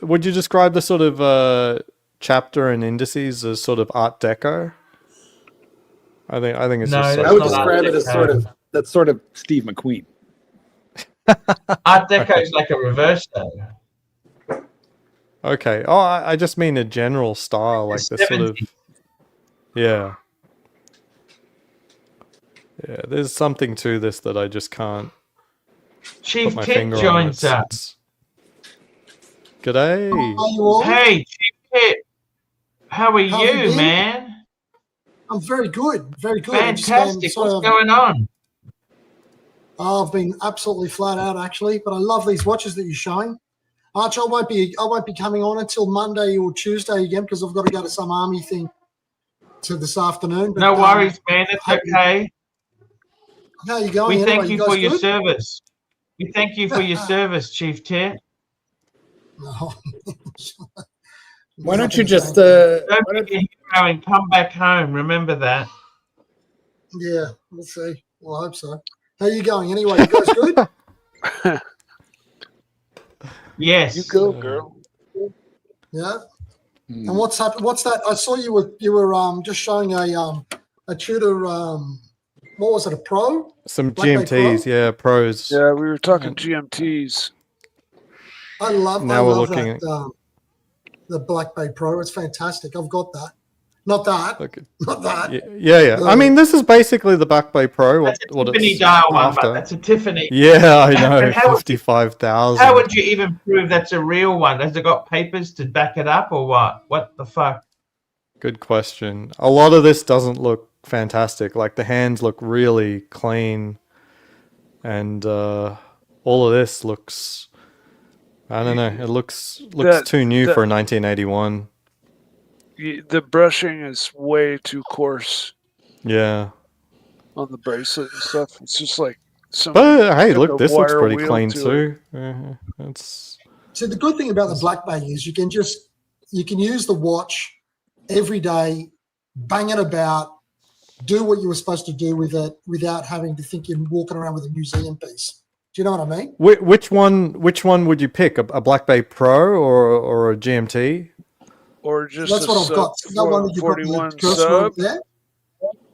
Would you describe the sort of chapter and indices as sort of Art Deco? I think it's No, just. So that's I would not cool. describe it as Deco. that's sort of Steve McQueen. Art Deco is like a reverse though. Okay. Oh, I just mean a general style, like The this sort of. 70s. Yeah. Yeah, there's something to this that I just can't Chief put my Tit finger on. joins up. G'day. How are you all? Hey, Chief Tit. How are How have you you, been? man? I'm very good, very good. Fantastic. What's going on? I've been absolutely flat out actually, but I love these watches that you're showing. Arch, I won't be coming on until Monday or Tuesday again because I've got to go to some army thing to this afternoon. But, No worries, man. It's okay. How are you going? We anyway? thank you guys for your good? service. We thank you for your service, Chief Tit. No. Why don't you just Don't be a hero and come back home. Remember that. Yeah, we'll see. Well, I hope so. How are you going anyway? You guys good? Yes. You go, girl. Yeah. And what's happened? What's that? I saw you were just showing a Tudor. what was it, a Pro? Some Black Bay GMTs, Pro? yeah, pros. Yeah, we were talking GMTs. I love Now we're that, looking at the Black Bay Pro. It's fantastic. I've got that. Not that. Okay. Not that. Yeah. I mean, this is basically the Black Bay Pro. That's a What Tiffany it's dial one, after. but that's a Tiffany. Yeah, I know. And how would you- 55,000. How would you even prove that's a real one? Has it got papers to back it up or what? What the fuck? Good question. A lot of this doesn't look fantastic. Like the hands look really clean, and all of this looks. I don't know. It looks too new for 1981. The brushing is way too coarse Yeah. on the bracelet and stuff. It's just like some. But hey, like look, a this looks wire pretty wheel clean to it. too. It's So the good thing about the Black Bay is you can use the watch every day, bang it about, do what you were supposed to do with it without having to think you're walking around with a museum piece. Do you know what I mean? which one would you pick? A Black Bay Pro or a GMT? Or just That's a what I've sub got. See that one that you've got 41 the cursor sub. up there?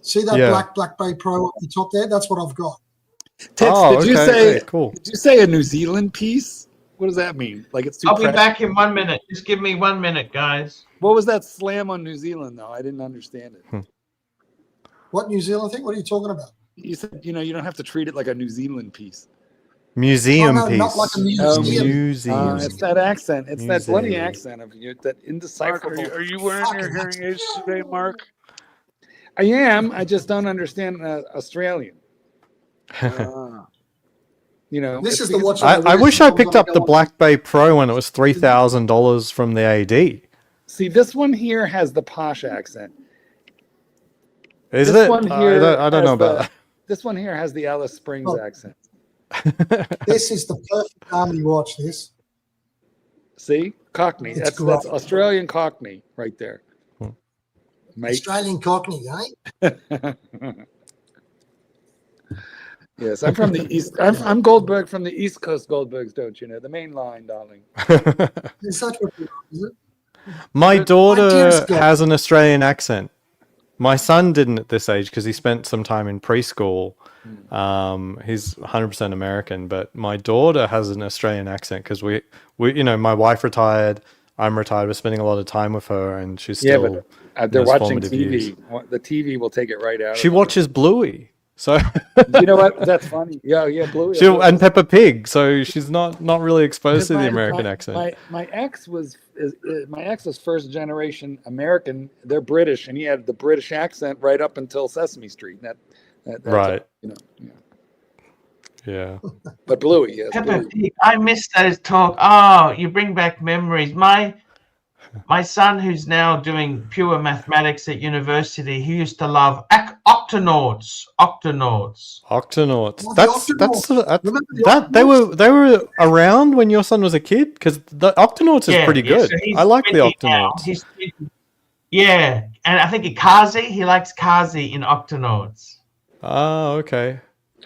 See that Yeah. Black Bay Pro up the top there? That's what I've got. Tits, did you say? Hey, cool. Did you say a New Zealand piece? What does that mean? Like it's too. I'll be Oh, precious? back in 1 minute. Just give me 1 minute, guys. What was that slam on New Zealand though? I didn't understand it. What New Zealand thing? What are you talking about? You said you don't have to treat it like a New Zealand piece. Museum Oh, no, piece. not like a museum. Museum. It's that accent. It's that bloody Museum. accent of you. That Mark, indecipherable. are you wearing your Fucking hearing aids today, Mark? I am. I just don't understand Australian. Ah. This it's is the because- watch. I wish I picked up the Black Bay Pro when it was $3,000 from the AD. See, this one here has the posh accent. Is This it? one here I don't know has about the- This one here has the Alice Springs Oh. accent. that. This is the perfect army watch. This. See, Cockney. It's That's great. Australian Cockney right there. Mate. Australian Cockney, eh? Yes, I'm from the east. I'm Goldberg from the East Coast. Goldbergs, don't you know the main line, darling? Is that what you are, is it? My daughter dearest God. has an Australian accent. My son didn't at this age because he spent some time in preschool. He's 100% American, but my daughter has an Australian accent because we, my wife retired, I'm retired. We're spending a lot of time with her, and she's Yeah, still. but they're those watching formative TV. years. The TV will take it right out. She of watches Bluey, so them. You know what? That's funny. Yeah, Blue. and Peppa Pig, so she's not really exposed to the American accent. My ex was first generation American. They're British, and he had the British accent right up until Sesame Street. That's Right. Yeah. Yeah. But Bluey, yes. Peppa Bluey. Pig. I miss those talk. Oh, you bring back memories. My son, who's now doing pure mathematics at university, he used to love octonauts. Octonauts. Oh, the That's Remember the that they were around when your son was a kid, because the Octonauts is pretty good. so he's I like the 20 now. Octonauts. He's 20. Yeah, and I think Kazi, he likes Kazi in Octonauts. Oh, okay.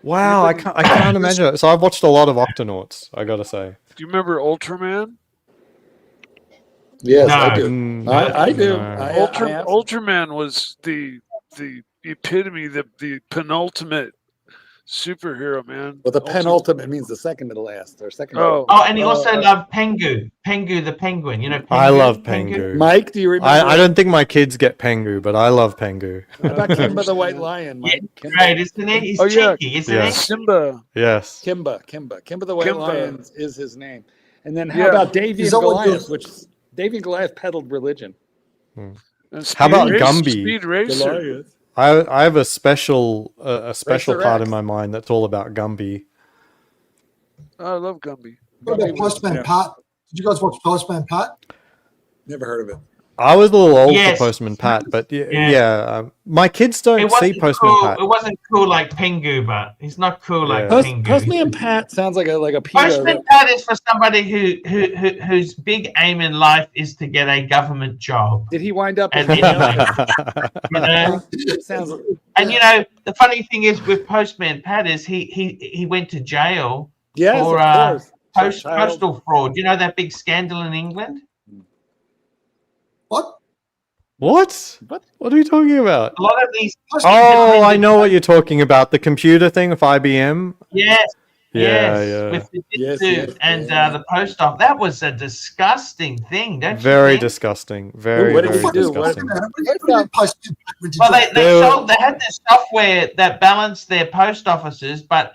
Wow, I can't imagine it. So I've watched a lot of Octonauts, I gotta say. Do you remember Ultraman? Yes, No. I do. Mm, I do. no. Ultraman was the epitome, the penultimate superhero, man. Well, the penultimate means the second to the last, or second. Oh. Oh, and he also loved Pengu. Pengu the penguin. You know Pengu? I love Pengu. Mike, do you remember? I don't think my kids get Pengu, but I love Pengu. How about Kimba the White Lion, Mike? Yeah, great, isn't he? He's Oh, yeah. cheeky, isn't Yeah. he? Simba. Yes. Kimba the White Kimba. Lion is his name. And then how Yeah. about Davy Is and that what Goliath? you- Which Davy and Goliath peddled religion. And How about Speed Gumby? Speed Racer. Goliath. I have a special Racer part X. in my mind that's all about Gumby. Oh, I love Gumby. What about Postman Yeah. Pat? Did you guys watch Postman Pat? Never heard of it. I was a little old Yes. for Postman Pat, but Yeah. yeah, my kids don't It see wasn't Postman cool. Pat. It wasn't cool like Pengu, but he's not cool like Yeah. Pengu. Postman Pat sounds like a pedo. Postman Pat is for somebody whose big aim in life is to get a government job. Did he wind up in And jail? You know? Sounds And you know, the funny thing is with Postman Pat is he went to jail yes, for of course. postal fraud. You know that big scandal in England? What? What? What? What are you talking about? A lot of these. Oh, I know what you're talking about. The computer thing of IBM. Yes. Yeah, Yes, yeah. with Fujitsu Yes, and yeah. the post office. That was a disgusting thing, don't you Very think? disgusting. Very, what did very we do? What- disgusting. Well, they There- had this software that balanced their post offices, but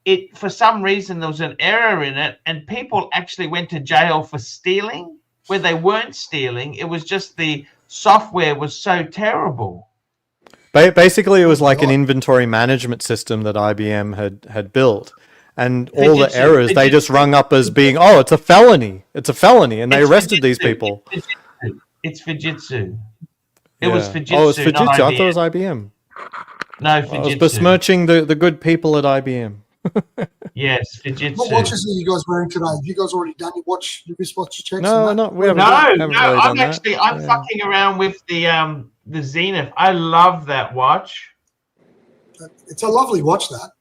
it for some reason there was an error in it, and people actually went to jail for stealing where they weren't stealing. It was just the software was so terrible. Basically, it was like an God. inventory management system that IBM had built, and all the Fujitsu, errors they just Fujitsu. rung up as being, oh, it's a felony. It's a felony, and they It's arrested these Fujitsu. people. It's Fujitsu. It was Yeah. Fujitsu. Oh, it's not Fujitsu. I thought it IBM. was IBM. No, I was Fujitsu. besmirching the good people at IBM. Yes, Fujitsu. What watches are you guys wearing today? Have you guys already done your wristwatch checks? No, and that? not we haven't. No, haven't no, really I'm done actually that. I'm Yeah. fucking around with the Zenith. I love that watch. It's a lovely watch, that.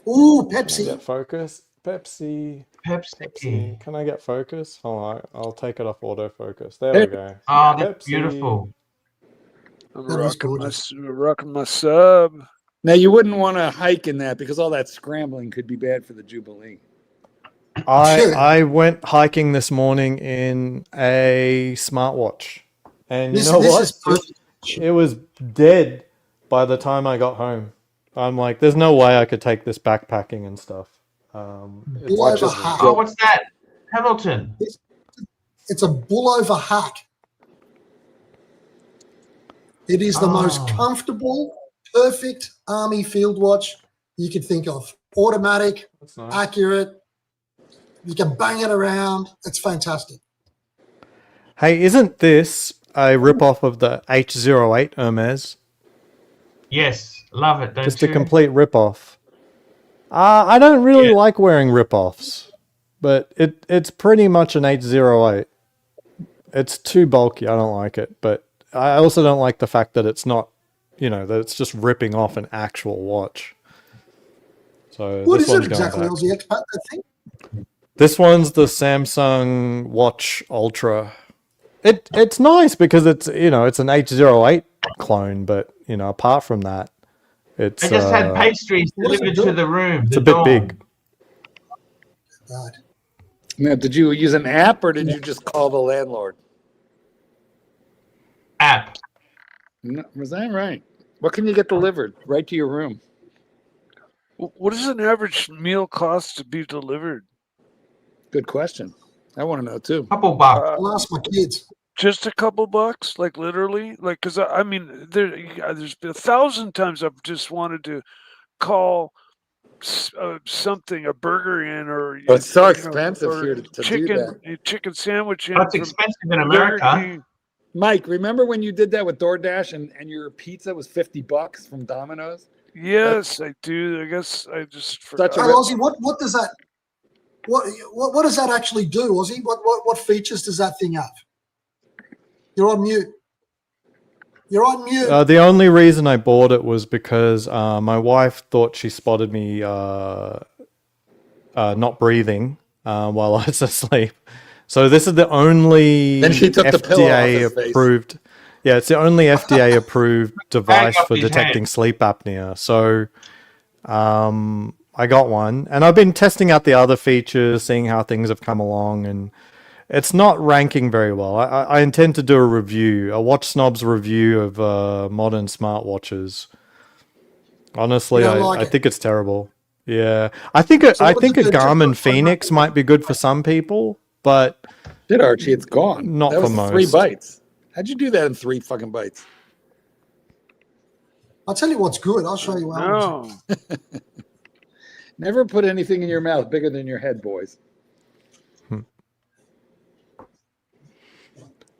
Ooh, Can I Pepsi. get focus? Pepsi. Pepsi. Can I get focus? Hold on, I'll take it off autofocus. There Hey. we go. Oh, that's Pepsi. beautiful. I'm That is rocking my sub. Now you wouldn't want to hike in that because all that scrambling could be bad for the Jubilee. I went hiking this morning in a smartwatch, and you This, know this what? is perfect. It was dead by the time I got home. I'm like, there's no way I could take this backpacking and stuff. It's Bull over just- hack. Oh, what's that? Hamilton. It's a bull over hack. It is the most Oh. comfortable, perfect army field watch you could think of. Automatic, That's nice. accurate. You can bang it around. It's fantastic. Hey, isn't this a rip-off of the H08 Hermes? Yes, love it. Don't Just you? a complete rip-off. I don't really Yeah. like wearing rip-offs, but it's pretty much an H08. It's too bulky. I don't like it, but I also don't like the fact that it's not, that it's just ripping off an actual watch. So What this is it one's going exactly, back. Aussie Expat, that thing? This one's the Samsung Watch Ultra. It's nice because it's it's an H08 clone, but apart from that, it's They just had pastries what does it delivered do? to the room. it's a bit big. God. Now, did you use an app or did you just call the landlord? App. No, was that right? What can you get delivered right to your room? What does an average meal cost to be delivered? Good question. I want to know too. Couple bucks. I'll ask my kids. Just a couple bucks, like literally, like because I mean, there's been 1,000 times I've just wanted to call something, a burger in, or But it's so you know, expensive or here to do chicken, that. a chicken sandwich in. That's from expensive in Burger America. King. Mike, remember when you did that with DoorDash and your pizza was $50 from Domino's? Yes, I do. I guess I just forgot. Such Hey, a- Aussie, what does that what does that actually do, Aussie? What features does that thing have? You're on mute. You're on mute. The only reason I bought it was because my wife thought she spotted me not breathing while I was asleep. So this is the only Then she took the pillow off FDA his face. approved. Yeah, it's the only FDA approved device up for his detecting hand. sleep apnea. So I got one, and I've been testing out the other features, seeing how things have come along, and it's not ranking very well. I intend to do a review, a Watch Snobs review of modern smartwatches. Honestly, You don't like I it? think it's terrible. Yeah, I think a So what Garmin did you do? Garmin Phoenix might be good for some people, but Did Archie? It's gone. Not that for was 3 most. bites. How'd you do that in 3 fucking bites? I'll tell you what's good. I'll show you how. No, Never put anything in your mouth bigger than your head, boys.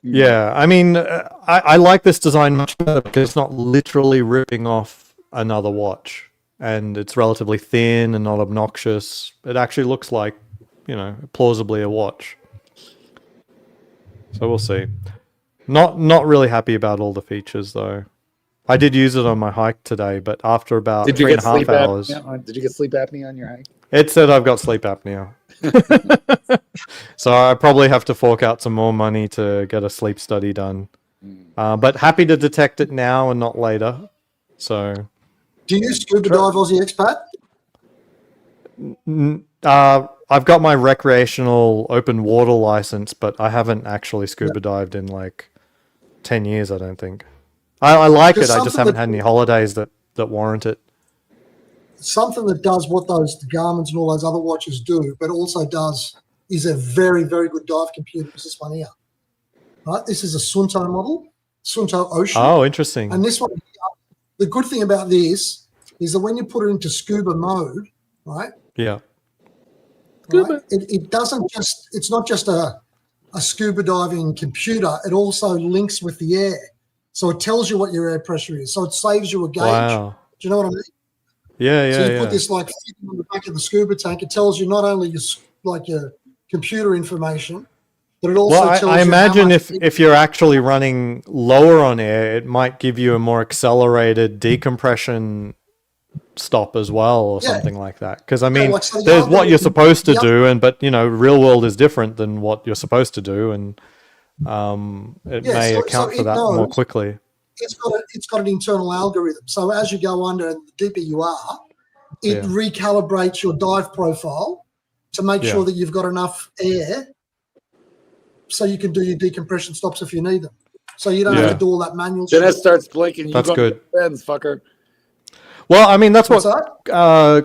yeah, I mean, I like this design much better because it's not literally ripping off another watch, and it's relatively thin and not obnoxious. It actually looks like, plausibly a watch. So we'll see. Not really happy about all the features though. I did use it on my hike today, but after about Did you 3.5 get sleep hours, apnea? Did you get sleep apnea on your hike? it said I've got sleep apnea. So I probably have to fork out some more money to get a sleep study done. But happy to detect it now and not later. So, Do you scuba dive, Aussie expat? I've got my recreational open water license, but I haven't actually scuba dived in like 10 years, I don't think. I like it, I just haven't had any holidays that warrant it. Something that does what those Garmin's and all those other watches do, but also is a very, very good dive computer, is this one here. Right? This is a Sunto model, Sunto Ocean. Oh, interesting. And this one, the good thing about this is that when you put it into scuba mode, right? Yeah. Right, it doesn't just, it's not just a scuba diving computer, it also links with the air. So it tells you what your air pressure is. So it saves you a gauge. Wow. Do you know what I mean? Yeah, So you put this like on the back of the scuba tank. It tells you not only your computer information, but it also tells you. I imagine if you're actually running lower on air, it might give you a more accelerated decompression stop as well, or something like that. Because I mean, so there's what you're supposed to do, but real world is different than what you're supposed to do, and it may account for that more quickly. It's got an internal algorithm. So as you go under, and the deeper you are, it recalibrates your dive profile to make sure that you've got enough air so you can do your decompression stops if you need them. So you don't have to do all that manual shit. Then it starts blinking. That's good. Bends, fucker. Well, I mean, that's what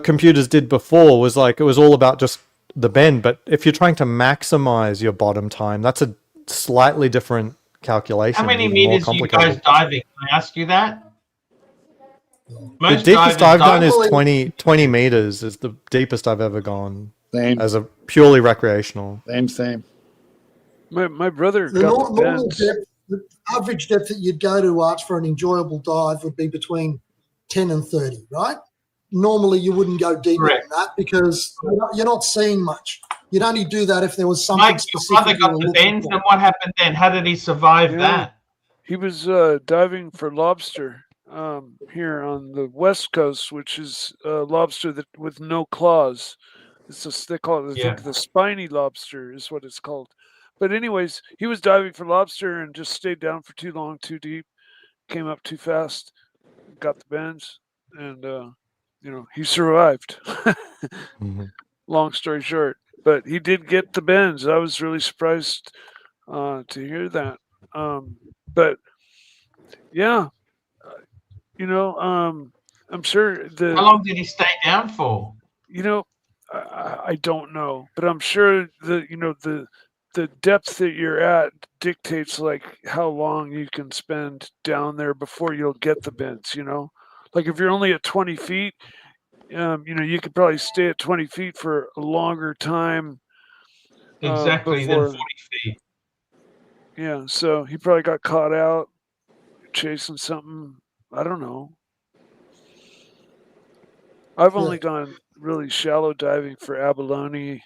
computers did before, was like, it was all about just the bend. But if you're trying to maximize your bottom time, that's a slightly different calculation. How many meters are you guys diving? Can I ask you that? The deepest I've done is 20 meters is the deepest I've ever gone. Same. As a purely recreational. Same. My brother The got normal depth, the average depth that you'd go to, Arch, for an enjoyable dive would be between 10 and 30, right? Normally you wouldn't go deeper than that because you're not seeing much. You'd only do that if there was something Mike, specific. Your brother got the bends, and what happened then? How did he survive that? He was diving for lobster here on the west coast, which is lobster with no claws. They call it, I think, the spiny lobster is what it's called. But anyways, he was diving for lobster and just stayed down for too long, too deep, came up too fast, got the bends, and he survived. Long story short, but he did get the bends. I was really surprised to hear that. But yeah, I'm sure How long did he stay down for? I don't know, but I'm sure the depth that you're at dictates like how long you can spend down there before you'll get the bends. Like if you're only at 20 feet, you could probably stay at 20 feet for a longer time. Exactly, than 40 feet. Yeah, so he probably got caught out chasing something. I don't know. I've only gone really shallow diving for abalone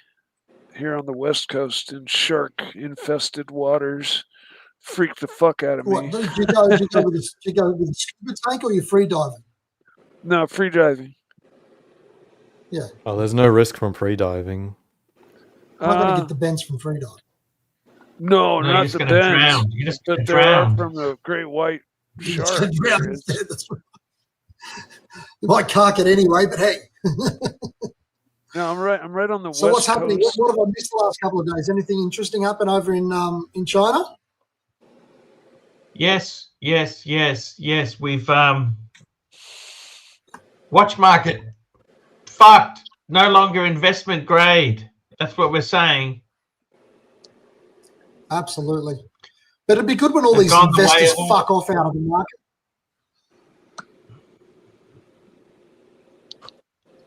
here on the west coast in shark-infested waters. Freaked the fuck out of me. Did you go with a scuba tank or you free diving? No, free diving. Yeah. Oh, there's no risk from free diving. I'm not going to get the bends from free diving. No, not the bends. You're just but there are from the great white shark. You might cark it anyway, but hey. No, I'm right on the west So what's happening? coast. What have I missed the last couple of days? Anything interesting happen over in China? Yes. We've watch market fucked. No longer investment grade. That's what we're saying. Absolutely. But it'd be good when all these investors fuck off out of the market.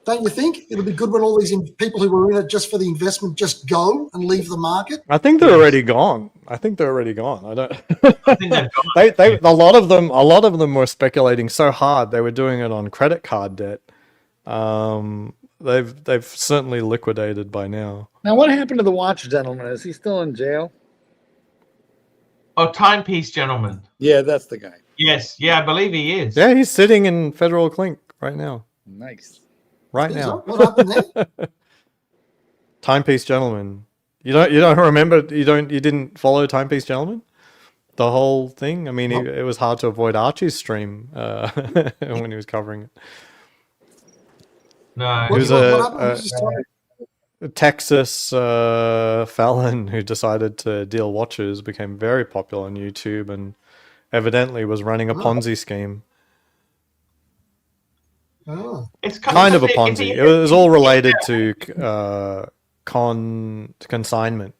Don't you think? It'll be good when all these people who were in it just for the investment just go and leave the market. I think they're already gone. I don't. I think they've gone. A lot of them were speculating so hard they were doing it on credit card debt. They've certainly liquidated by now. Now, what happened to the watch gentleman? Is he still in jail? Oh, Timepiece Gentleman. Yeah, that's the guy. Yes, I believe he is. Yeah, he's sitting in federal clink right now. Nice. What happened there? Timepiece Gentleman. You don't remember? You didn't follow Timepiece Gentleman? the whole thing? I mean, it was hard to avoid Archie's stream when he was covering it. No. He was What happened? Just tell me. a Texas felon who decided to deal watches, became very popular on YouTube, and evidently was running a Ponzi scheme. Oh. It's Kind of a Ponzi. It was all related to consignment.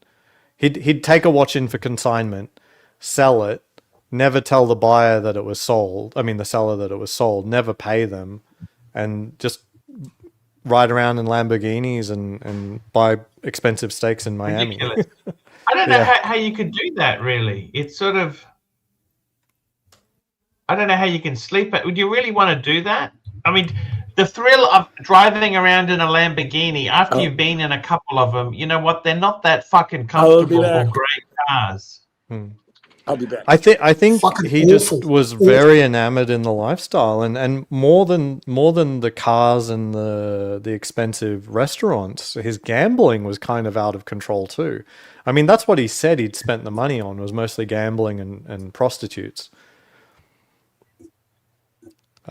He'd take a watch in for consignment, sell it, never tell the buyer that it was sold. I mean, the seller that it was sold, never pay them, and just ride around in Lamborghinis and buy expensive steaks in Miami. Ridiculous. I don't know how you could do that, really. It's sort of... I don't know how you can sleep. Would you really want to do that? I mean, the thrill of driving around in a Lamborghini after you've been in a couple of them, you know what? They're not that fucking comfortable or great cars. I'll be back. I think Fucking he awful. just was very enamored in the lifestyle, and more than the cars and the expensive restaurants, his gambling was kind of out of control too. I mean, that's what he said he'd spent the money on, was mostly gambling and prostitutes.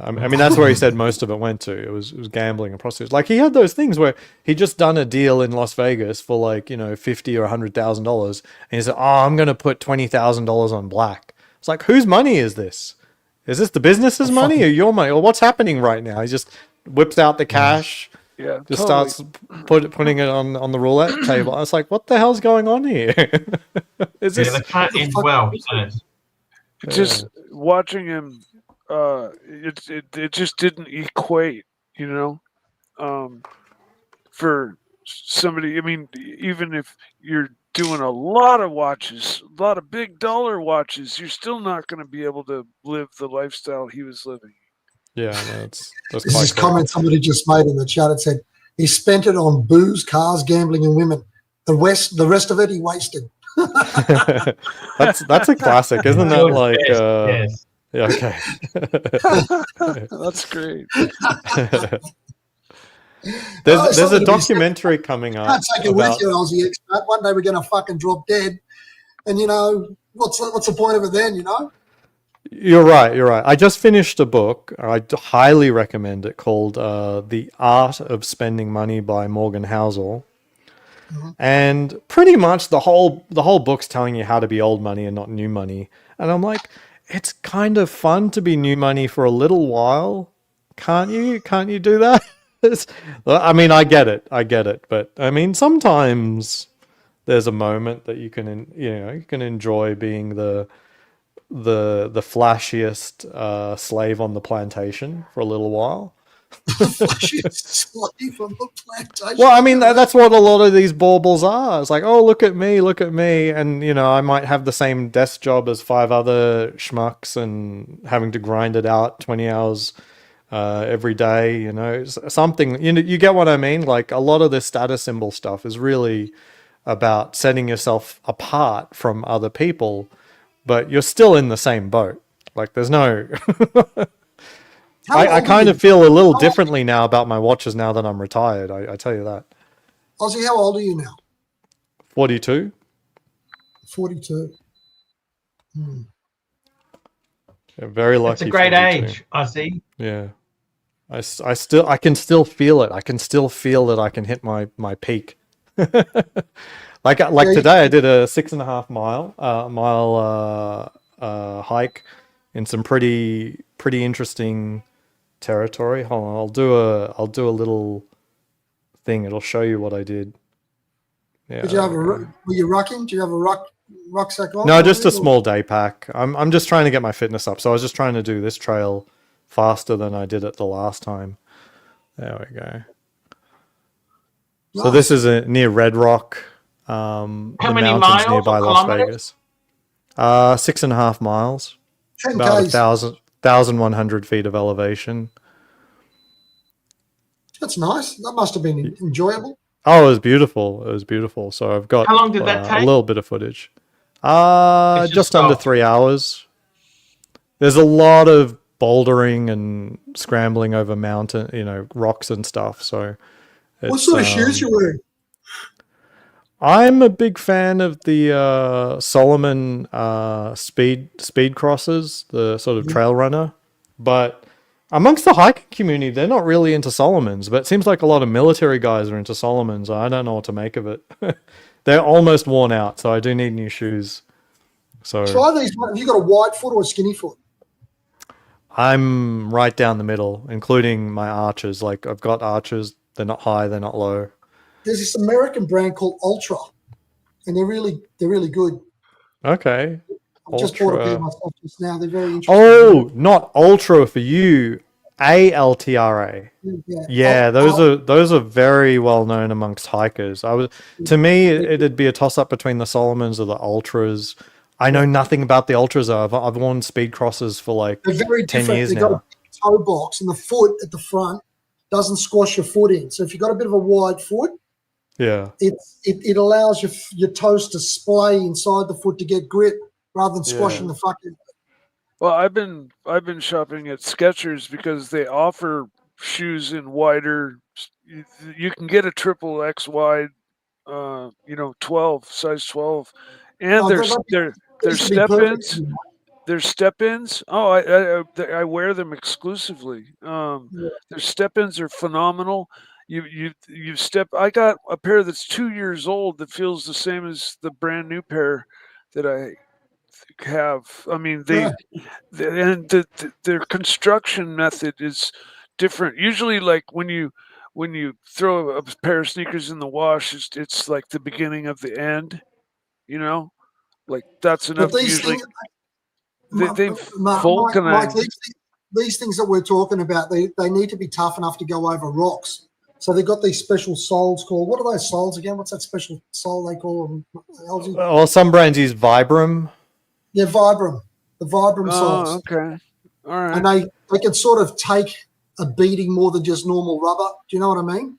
I mean, that's where he said most of it went to. It was gambling and prostitutes. Like, he had those things where he just done a deal in Las Vegas for like, $50,000 or $100,000, and he said, "Oh, I'm going to put $20,000 on black." It's like, whose money is this? Is this the business's money or your money, or what's happening right now? He just whips out the cash, just starts putting it on the roulette table. I was like, what the hell's going on here? Is this? That can't end well. Just watching him. It just didn't equate, for somebody. I mean, even if you're doing a lot of watches, a lot of big dollar watches, you're still not going to be able to live the lifestyle he was living. Yeah, that's This is a comment somebody just made in the chat. It said he spent it on booze, cars, gambling, and women. The rest of it he wasted. That's a classic, isn't that? Like, yes. yeah, okay. That's great. There's a documentary coming up. Can't take it with you, Aussie expat. One day we're going to fucking drop dead, and what's the point of it then? You're right. I just finished a book. I highly recommend it, called "The Art of Spending Money" by Morgan Housel. Mm-hmm. And pretty much the whole book's telling you how to be old money and not new money. And I'm like, it's kind of fun to be new money for a little while. Can't you do that? I mean, I get it. But I mean, sometimes there's a moment that you can enjoy being the flashiest slave on the plantation for a little while. Slave on the plantation. Well, I mean, that's what a lot of these baubles are. It's like, oh, look at me, and I might have the same desk job as 5 other schmucks and having to grind it out 20 hours every day. Something. You get what I mean? Like, a lot of this status symbol stuff is really about setting yourself apart from other people, but you're still in the same boat. Like, there's no. I kind of feel a little differently now about my watches now that I'm retired. I tell you that. Ozzy, how old are you now? 42. 42. Yeah, very lucky. It's a great 42. age, Ozzy. Yeah. I can still feel it. I can still feel that I can hit my peak. like today, I did a 6.5 mile hike in some pretty interesting territory. Hold on, I'll do a little thing. It'll show you what I did. Yeah. Were you rucking? Do you have a rucksack on? No, just a small day pack. I'm just trying to get my fitness up. So I was just trying to do this trail faster than I did it the last time. There we go. Nice. So this is near Red Rock. How many miles nearby Las Vegas. 6.5 miles. 10 about 1,100 feet of elevation. That's nice. That must have been enjoyable. Oh, it was beautiful. So I've got how long did that take? A little bit of footage. Just under 3 hours. There's a lot of bouldering and scrambling over mountain, rocks and stuff. So what sort of shoes you wearing? I'm a big fan of the Solomon speed crosses, the sort of trail runner, but amongst the hiking community, they're not really into Solomons. But it seems like a lot of military guys are into Solomons. I don't know what to make of it. They're almost worn out, so I do need new shoes. So Try these. Have you got a wide foot or a skinny foot? I'm right down the middle, including my arches. Like I've got arches. They're not high. They're not low. There's this American brand called Ultra, and they're really good. Okay. I just bought a pair Ultra. myself just now. They're very interesting. Oh, not ultra for you. ALTRA. Yeah, those are very well known amongst hikers. To me, it'd be a toss up between the Solomons or the Ultras. I know nothing about the Ultras though. I've worn speed crosses for like They're very 10 different. years They've got now. a toe box, and the foot at the front doesn't squash your foot in. So if you've got a bit of a wide foot, Yeah. it allows your toes to splay inside the foot to get grip rather than squashing the fucking. Well, I've been shopping at Skechers because they offer shoes in wider. You can get a triple X wide, 12 size 12, and there's step ins. There's step ins. Oh, I wear them exclusively. Their step ins are phenomenal. You step. I got a pair that's 2 years old that feels the same as the brand new pair that I have. I mean, their construction method is different. Usually, like when you throw a pair of sneakers in the wash, it's like the beginning of the end. Like that's enough. But these Usually, things, they Mike, vulcanize. these things that we're talking about, they need to be tough enough to go over rocks. So they've got these special soles called, what are those soles again? What's that special sole they call them? Elsie? Well, some brands use Vibram. Yeah, Vibram. The Vibram soles. Oh, okay. All right. And they can sort of take a beating more than just normal rubber. Do you know what I mean?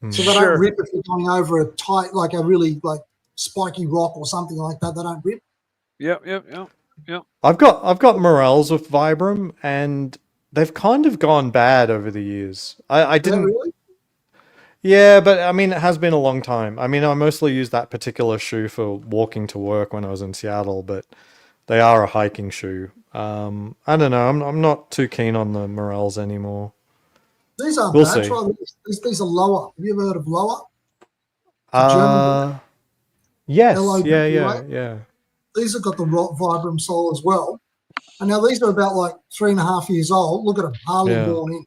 So they Sure. don't rip if you're going over a tight, like a really like spiky rock or something like that. They don't rip. Yep. I've got Morels with Vibram, and they've kind of gone bad over the years. I didn't. Really? Yeah, but I mean, it has been a long time. I mean, I mostly used that particular shoe for walking to work when I was in Seattle, but they are a hiking shoe. I don't know. I'm not too keen on the Morels anymore. These aren't We'll bad. see. Try these. These are Lower. Have you ever heard of Lower? Yes. LOWA? Yeah. These have got the Vibram sole as well. And now these are about like 3.5 years old. Look at them, hardly Yeah. worn in.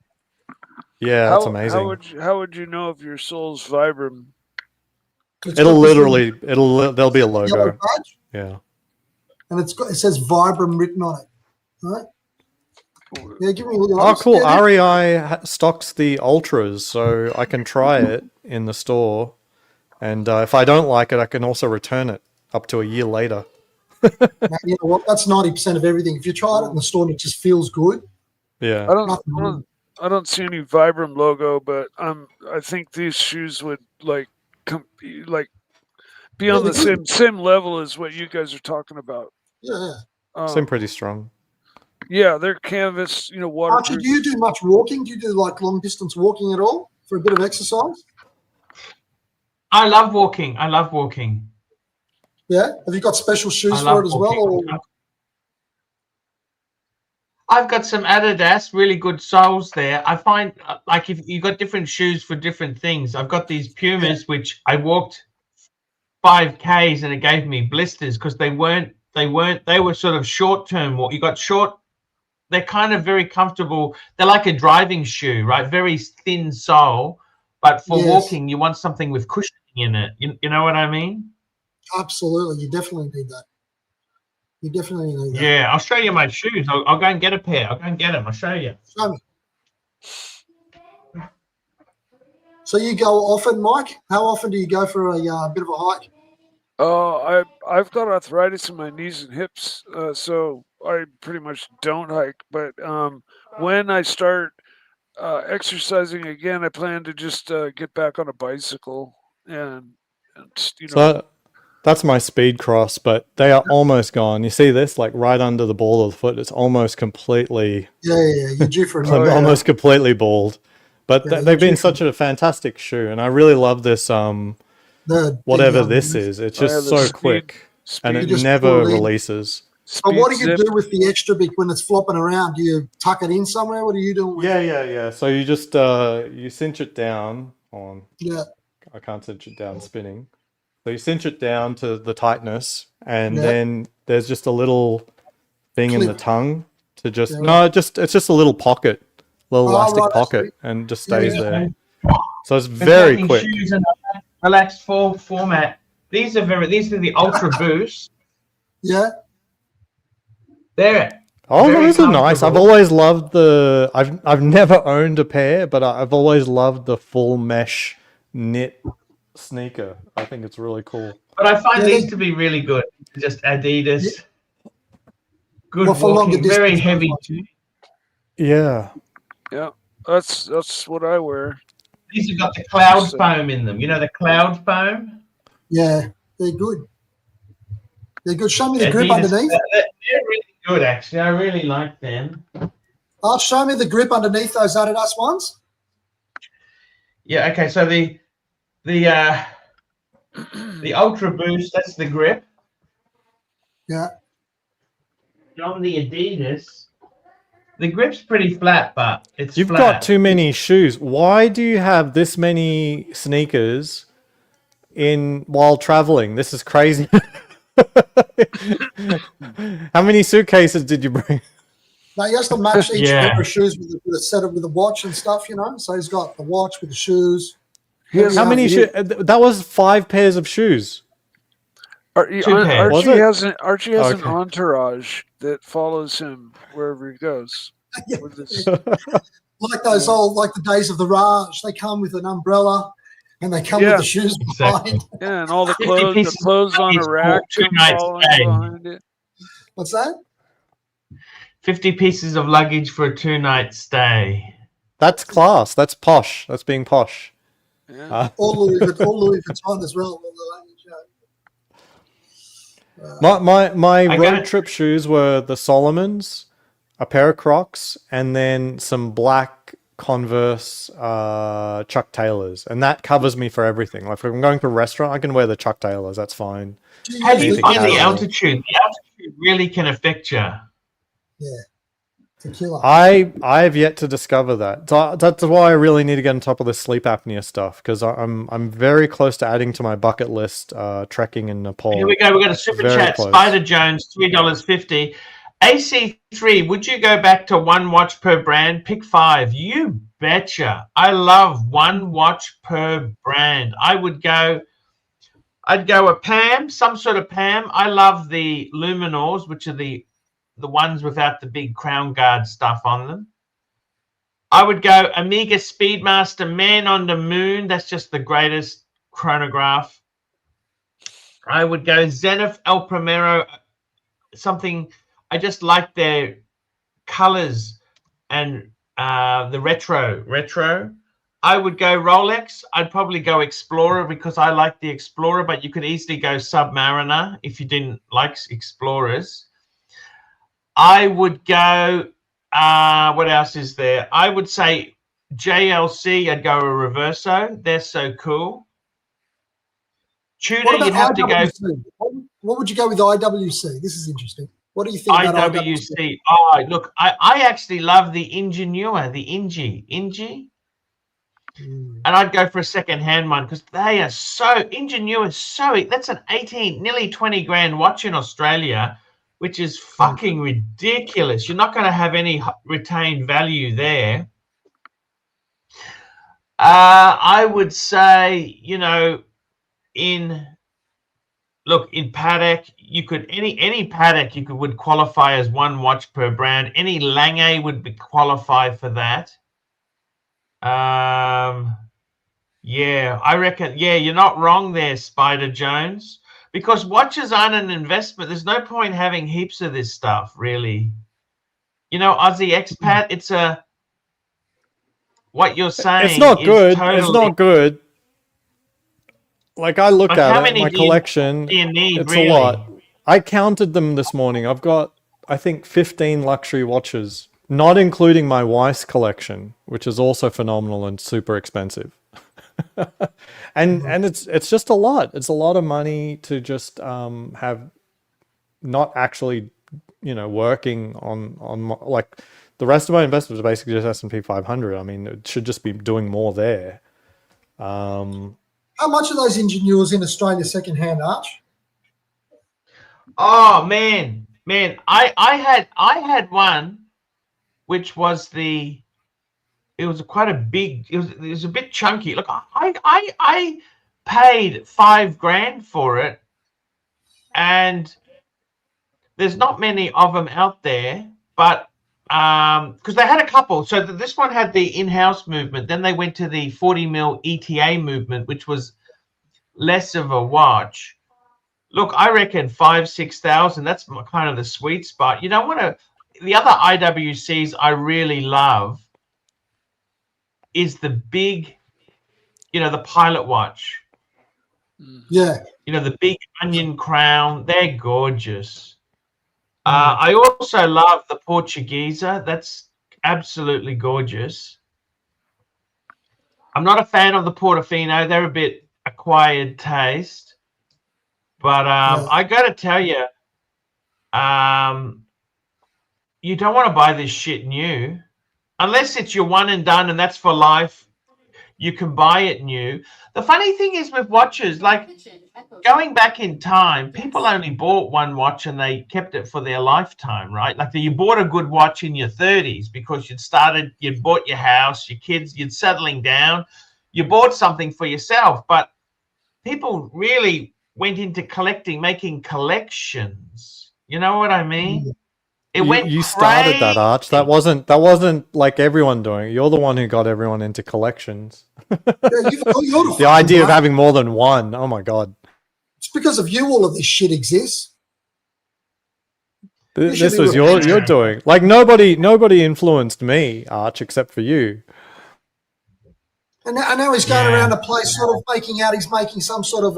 Yeah, that's amazing. How would you know if your soul's Vibram? It's It'll got this literally, there'll be a yellow logo. badge, Yeah. and it says Vibram written on it. Right? Yeah, give me a look at Oh, those. cool. Yeah, REI stocks the Ultras, so I can try it in the store. And if I don't like it, I can also return it up to a year later. now, you know what? That's 90% of everything. If you try it in the store and it just feels good, Yeah. I don't see any Vibram logo, but I think these shoes would be on they the could. same level as what you guys are talking about. Yeah. Seem pretty strong. Yeah, they're canvas, Archie, waterproof. do you do much walking? Do you do like long distance walking at all for a bit of exercise? I love walking. Yeah. Have you got special shoes I for love it as well? walking. Or? I've got some Adidas, really good soles there. I find like if you got different shoes for different things. I've got these Pumas, which I walked 5Ks and it gave me blisters because they were sort of short term. You got short. They're kind of very comfortable. They're like a driving shoe, right? Very thin sole, but for Yes. walking, you want something with cushioning in it. You know what I mean? Absolutely. You definitely need that. Yeah, I'll show you my shoes. I'll go and get a pair. I'll go and get them. I'll show you. Show me. So you go often, Mike? How often do you go for a bit of a hike? Oh, I've got arthritis in my knees and hips, so I pretty much don't hike. But when I start exercising again, I plan to just get back on a bicycle and So that's my speed cross, but they are almost gone. You see this, like right under the ball of the foot. It's almost completely, Yeah. You're due for a almost completely bald. But Yeah, they've been you're such a fantastic shoe, and I really love this whatever this is. It's Oh, yeah, just the so speed- quick, and speed- it just never pull it in. releases. But what do speed you zip. do with the extra bit when it's flopping around? Do you tuck it in somewhere? What are you doing with it? Yeah. So you just you cinch it down on. Yeah. I can't cinch it down spinning. So you cinch it down to the tightness, and Yeah. then there's just a little thing in the Clip. tongue to just Yeah. it's just a little pocket, little Oh, elastic right, I pocket, see. and just Yeah, stays yeah. there. So it's For very taking quick. shoes in a relaxed format. These are the Ultra Boosts. Yeah. They're Oh, very those are nice. I've comfortable. always loved I've never owned a pair, but I've always loved the full mesh knit sneaker. I think it's really cool. But I find Yeah, these they- to be really good. Just Adidas. Good Well, for longer walking, very distance, heavy. that's fine. Yeah. Yeah, that's what I wear. These have got the cloud So- foam in them. You know the cloud foam? Yeah. They're good. They're good. Show me the grip Adidas, underneath. they're really good, actually. I really like them. Show me the grip underneath those Adidas ones. Yeah. Okay. So the Ultra Boost, that's the grip. Yeah. On the Adidas, the grip's pretty flat, but it's You've flat. got too many shoes. Why do you have this many sneakers while traveling? This is crazy. How many suitcases did you bring? Now he has to match each Yeah. pair of shoes with a setup with a watch and stuff, you know. So he's got the watch with the shoes. How many shoes? That was 5 pairs of shoes. Two pairs. Was it? Archie has an Okay. entourage that follows him wherever he goes. Yeah. With his- Like those old, like the days of the Raj. They come with an umbrella and they come Yeah. with the shoes Exactly. behind. yeah, and all the 50 clothes, pieces of on a luggage rack for 2 come nights following stay. behind it. What's that? 50 pieces of luggage for a 2-night stay. That's class. That's posh. That's being posh. Yeah. All Louis Vuitton as well. My I road got it. trip shoes were the Solomons, a pair of Crocs, and then some black Converse Chuck Taylors, and that covers me for everything. Like if I'm going to a restaurant, I can wear the Chuck Taylors. That's fine. How do you Anything find the casual. altitude? The altitude really can affect you. Yeah. Tequila. I have yet to discover that. So that's why I really need to get on top of this sleep apnea stuff, because I'm very close to adding to my bucket list trekking in Nepal. Here we go. We've got a super Very chat. close. Spider Jones, $3.50. AC3, would you go back to 1 watch per brand? Pick 5. You betcha. I love 1 watch per brand. I'd go a PAM, some sort of PAM. I love the Luminors, which are the ones without the big crown guard stuff on them. I would go Omega Speedmaster Man on the Moon. That's just the greatest chronograph. I would go Zenith El Primero, something. I just like their colors and the retro. I would go Rolex. I'd probably go Explorer because I like the Explorer, but you could easily go Submariner if you didn't like Explorers. I would go, what else is there? I would say JLC, I'd go a Reverso. They're so cool. Tudor, What about you'd have to go IWC? What would you go with IWC? This is interesting. What do you think about IWC? IWC. Oh, look, I actually love the Ingenua, the Ingi. And I'd go for a second-hand one because they are so, Ingenua is so, that's an 18, nearly 20 grand watch in Australia, which is fucking ridiculous. You're not going to have any retained value there. I would say, you know, in Paddock, you could any Paddock would qualify as 1 watch per brand. Any Lange would be qualified for that. Yeah, I reckon. Yeah, you're not wrong there, Spider Jones. Because watches aren't an investment. There's no point having heaps of this stuff, really. You know, Aussie expat. It's what you're saying. It's not is good. Totally, It's not good. Like I looked Like, at how it, many my do you collection. need, It's really? a lot. I counted them this morning. I've got, I think, 15 luxury watches, not including my Weiss collection, which is also phenomenal and super expensive. and it's just a lot. It's a lot of money to just have not actually, working on like the rest of my investments are basically just S&P 500. I mean, it should just be doing more there. How much are those engineers in Australia secondhand, Arch? Oh man, I had one, which was it was quite a big. It was a bit chunky. Look, I paid $5,000 for it, and there's not many of them out there, but because they had a couple. So this one had the in-house movement. Then they went to the 40mm ETA movement, which was less of a watch. Look, I reckon 5,000-6,000. That's kind of the sweet spot. You don't want to. The other IWCs I really love is the big, the pilot watch. Yeah. The big onion crown. They're gorgeous. I also love the Portuguesa. That's absolutely gorgeous. I'm not a fan of the Portofino. They're a bit acquired taste. But I got to tell you, you don't want to buy this shit new. Unless it's your one and done and that's for life, you can buy it new. The funny thing is with watches, like going back in time, people only bought one watch and they kept it for their lifetime, right? Like you bought a good watch in your 30s because you'd bought your house, your kids, you're settling down. You bought something for yourself, but people really went into making collections. You know what I mean? You started that, Arch. That wasn't like everyone doing it. You're the one who got everyone into collections. The idea of having more than one. Oh my God. It's because of you all of this shit exists. This was your doing. Like nobody influenced me, Arch, except for you. And now he's going around the place sort of he's making some sort of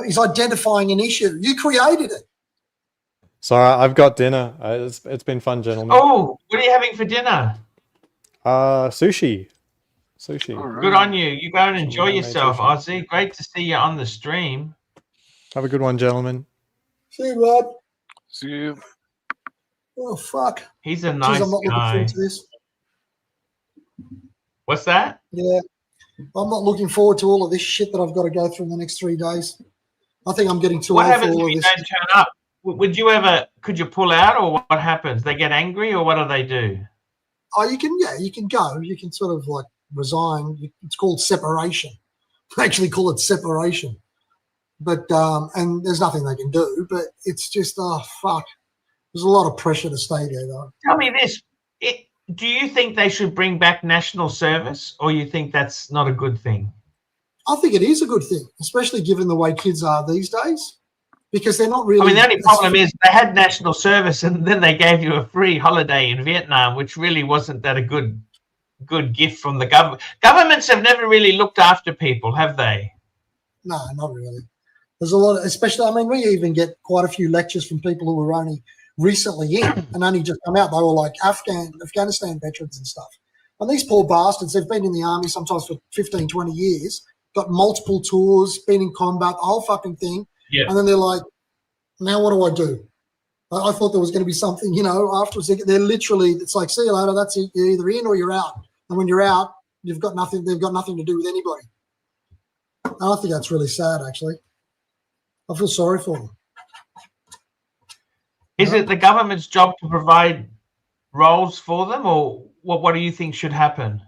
he's identifying an issue. You created it. Sorry, I've got dinner. It's been fun, gentlemen. Oh, what are you having for dinner? Sushi. Right. Good on you. You go and enjoy yourself, Ozzy. Great to see you on the stream. Have a good one, gentlemen. See you, Rob. See you. Oh, fuck. He's a nice I'm not guy. looking forward to this. What's that? Yeah. I'm not looking forward to all of this shit that I've got to go through in the next 3 days. I think I'm getting too old for all of this. What happens if you don't turn up? Could you pull out, or what happens? They get angry, or what do they do? Oh, you can go. You can sort of like resign. It's called separation. They actually call it separation. But, and there's nothing they can do, but it's just, oh, fuck. There's a lot of pressure to stay there, though. Tell me this. Do you think they should bring back national service, or you think that's not a good thing? I think it is a good thing, especially given the way kids are these days. Because they're not really. I mean, the only problem is they had national service and then they gave you a free holiday in Vietnam, which really wasn't that a good gift from the government. Governments have never really looked after people, have they? No, not really. There's a lot, especially. I mean, we even get quite a few lectures from people who were only recently in and only just come out. They were like Afghanistan veterans and stuff. And these poor bastards, they've been in the army sometimes for 15, 20 years, got multiple tours, been in combat, the whole fucking thing. Yeah. And then they're like, now what do I do? I thought there was going to be something, afterwards. They're literally, it's like, see you later, that's it. You're either in or you're out. And when you're out, they've got nothing to do with anybody. And I think that's really sad, actually. I feel sorry for them. Is it the government's job to provide roles for them, or what do you think should happen?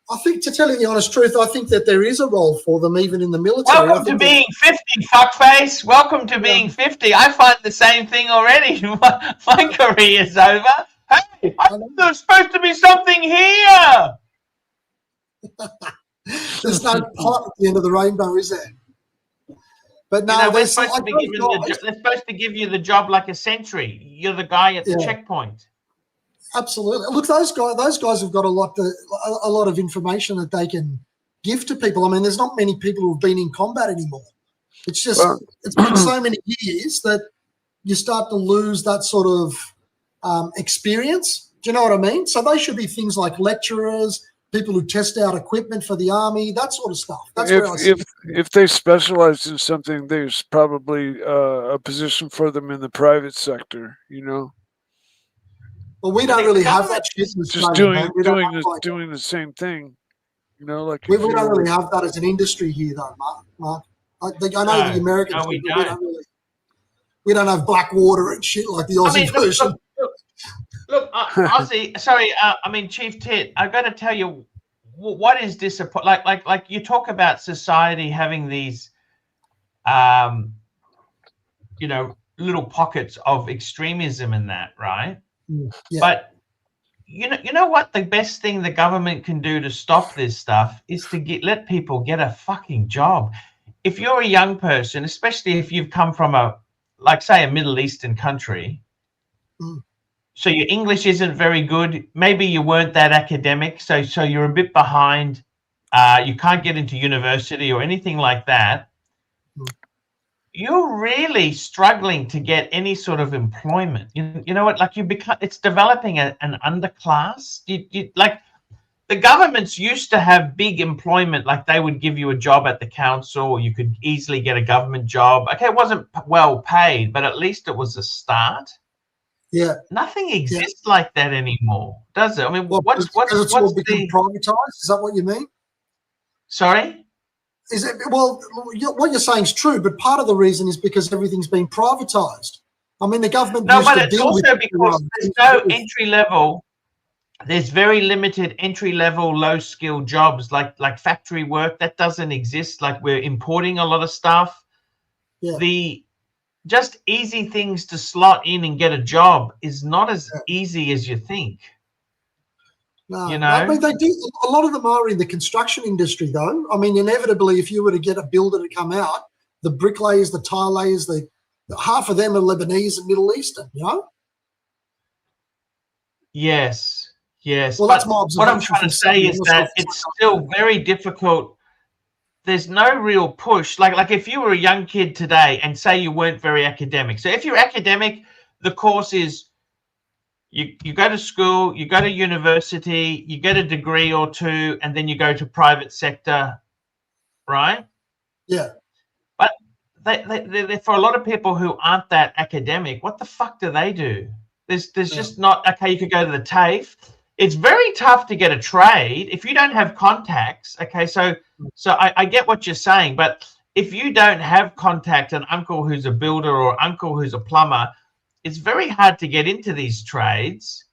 I think, to tell you the honest truth, I think that there is a role for them, even in the military. Welcome to being 50, fuckface. Welcome to being 50. I find the same thing already. My career's over. Hey, there's supposed to be something here. There's no pot at the end of the rainbow, is there? But no, they're supposed to give you the job like a sentry. You're the guy at the checkpoint. Absolutely. Look, those guys have got a lot of information that they can give to people. I mean, there's not many people who have been in combat anymore. It's just it's been so many years that you start to lose that sort of experience. Do you know what I mean? So they should be things like lecturers, people who test out equipment for the army, that sort of stuff. That's where I see if they specialized in something, there's probably a position for them in the private sector. You know, Well, we don't really have that shit in just Australia, man. We don't have doing the same thing. You know, like we don't really have that as an industry here, though, Mark. I know the Americans do, but we don't have Blackwater and shit like the Aussie version. Look, Aussie. Sorry, I mean, Chief Tit. I've got to tell you, what is disappointing? Like you talk about society having these, you know, little pockets of extremism in that, right? Yeah. But you know what? The best thing the government can do to stop this stuff is to let people get a fucking job. If you're a young person, especially if you've come from say a Middle Eastern country, so your English isn't very good. Maybe you weren't that academic, so you're a bit behind. You can't get into university or anything like that. You're really struggling to get any sort of employment. You know what? Like it's developing an underclass. Like the governments used to have big employment, like they would give you a job at the council, or you could easily get a government job. Okay, it wasn't well paid, but at least it was a start. Yeah. Nothing exists like that anymore, does it? I mean, what's all become privatized? Is that what you mean? Sorry? Is it, well, what you're saying is true, but part of the reason is because everything's been privatized. I mean, the government. No, but it's also because there's no entry level. There's very limited entry level, low skill jobs like factory work that doesn't exist. Like we're importing a lot of stuff. Yeah. The just easy things to slot in and get a job is not as easy as you think. No, you know, I mean, they do. A lot of them are in the construction industry, though. I mean, inevitably, if you were to get a builder to come out, the bricklayers, the tile layers, half of them are Lebanese and Middle Eastern. You know. Yes. Well, that's my observation. What I'm trying to say is that it's still very difficult. There's no real push. Like if you were a young kid today and say you weren't very academic. So if you're academic, the course is you go to school, you go to university, you get a degree or two, and then you go to private sector, right? Yeah. But they for a lot of people who aren't that academic, what the fuck do they do? There's just not, okay, you could go to the TAFE. It's very tough to get a trade if you don't have contacts. Okay, so I get what you're saying, but if you don't have contact, an uncle who's a builder or uncle who's a plumber, it's very hard to get into these trades.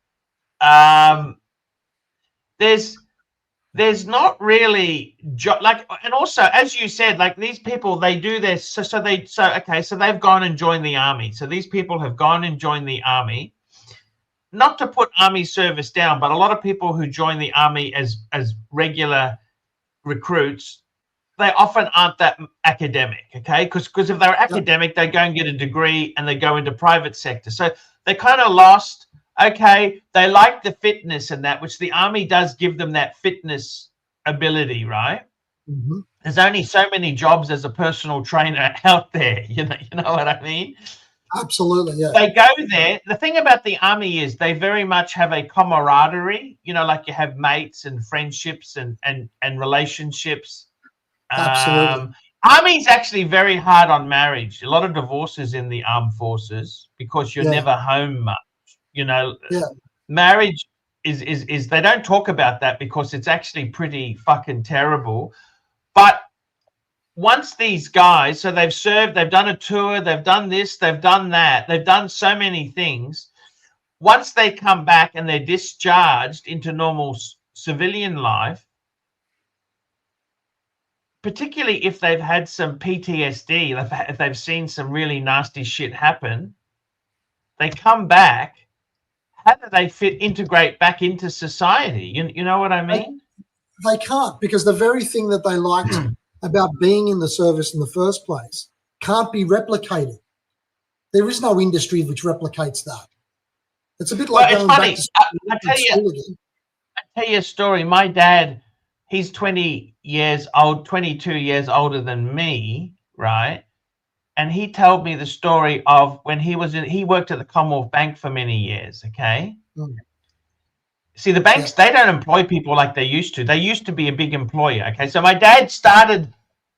There's not really and also, as you said, like these people, they do this. So they've gone and joined the army. So these people have gone and joined the army. Not to put army service down, but a lot of people who join the army as regular recruits, they often aren't that academic, okay? Because if they're academic, they go and get a degree and they go into private sector. So they kind of lost, okay, they like the fitness and that, which the army does give them that fitness ability, right? Mm-hmm. There's only so many jobs as a personal trainer out there, you know what I mean? Absolutely, yeah. They go there. The thing about the army is they very much have a camaraderie, like you have mates and friendships and relationships. Absolutely. Army's actually very hard on marriage. A lot of divorces in the armed forces because you're never home much. Marriage is they don't talk about that because it's actually pretty fucking terrible. But once these guys, so they've served, they've done a tour, they've done this, they've done that, they've done so many things. Once they come back and they're discharged into normal civilian life, particularly if they've had some PTSD, if they've seen some really nasty shit happen, they come back. How do they integrate back into society? You know what I mean? They can't, because the very thing that they liked about being in the service in the first place can't be replicated. There is no industry which replicates that. It's a bit like going back to school again. I'll tell you a story. My dad, he's 22 years older than me, right? And he told me the story of when he worked at the Commonwealth Bank for many years, okay? See, the banks, they don't employ people like they used to. They used to be a big employer. Okay, so my dad started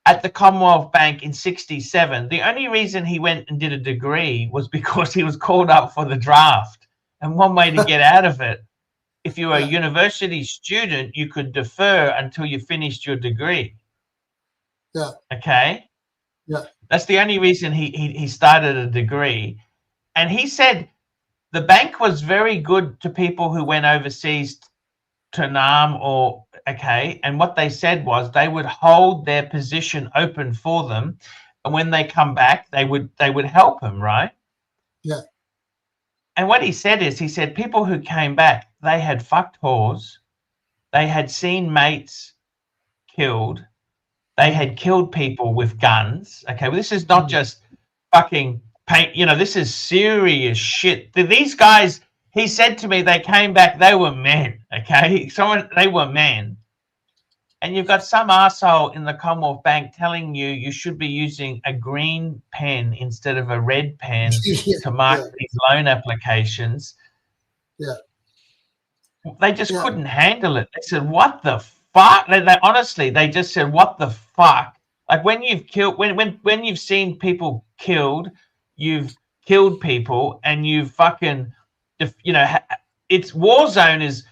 at the Commonwealth Bank in '67. The only reason he went and did a degree was because he was called up for the draft. And one way to get out of it, if you were a university student, you could defer until you finished your degree. Yeah. Okay. Yeah. That's the only reason he started a degree. And he said the bank was very good to people who went overseas to NAM or and what they said was they would hold their position open for them, and when they come back they would help them, right? Yeah. And what he said is, he said people who came back, they had fucked whores, they had seen mates killed, they had killed people with guns. Okay, well, this is not just fucking paint, this is serious shit. These guys, he said to me, they came back, they were men. Okay, they were men. And you've got some arsehole in the Commonwealth Bank telling you should be using a green pen instead of a red pen to mark these loan applications. Yeah. They just couldn't handle it. They said, what the fuck? They honestly, they just said, what the fuck? Like when you've killed, when you've seen people killed, you've killed people, and you've fucking, it's war zone. Is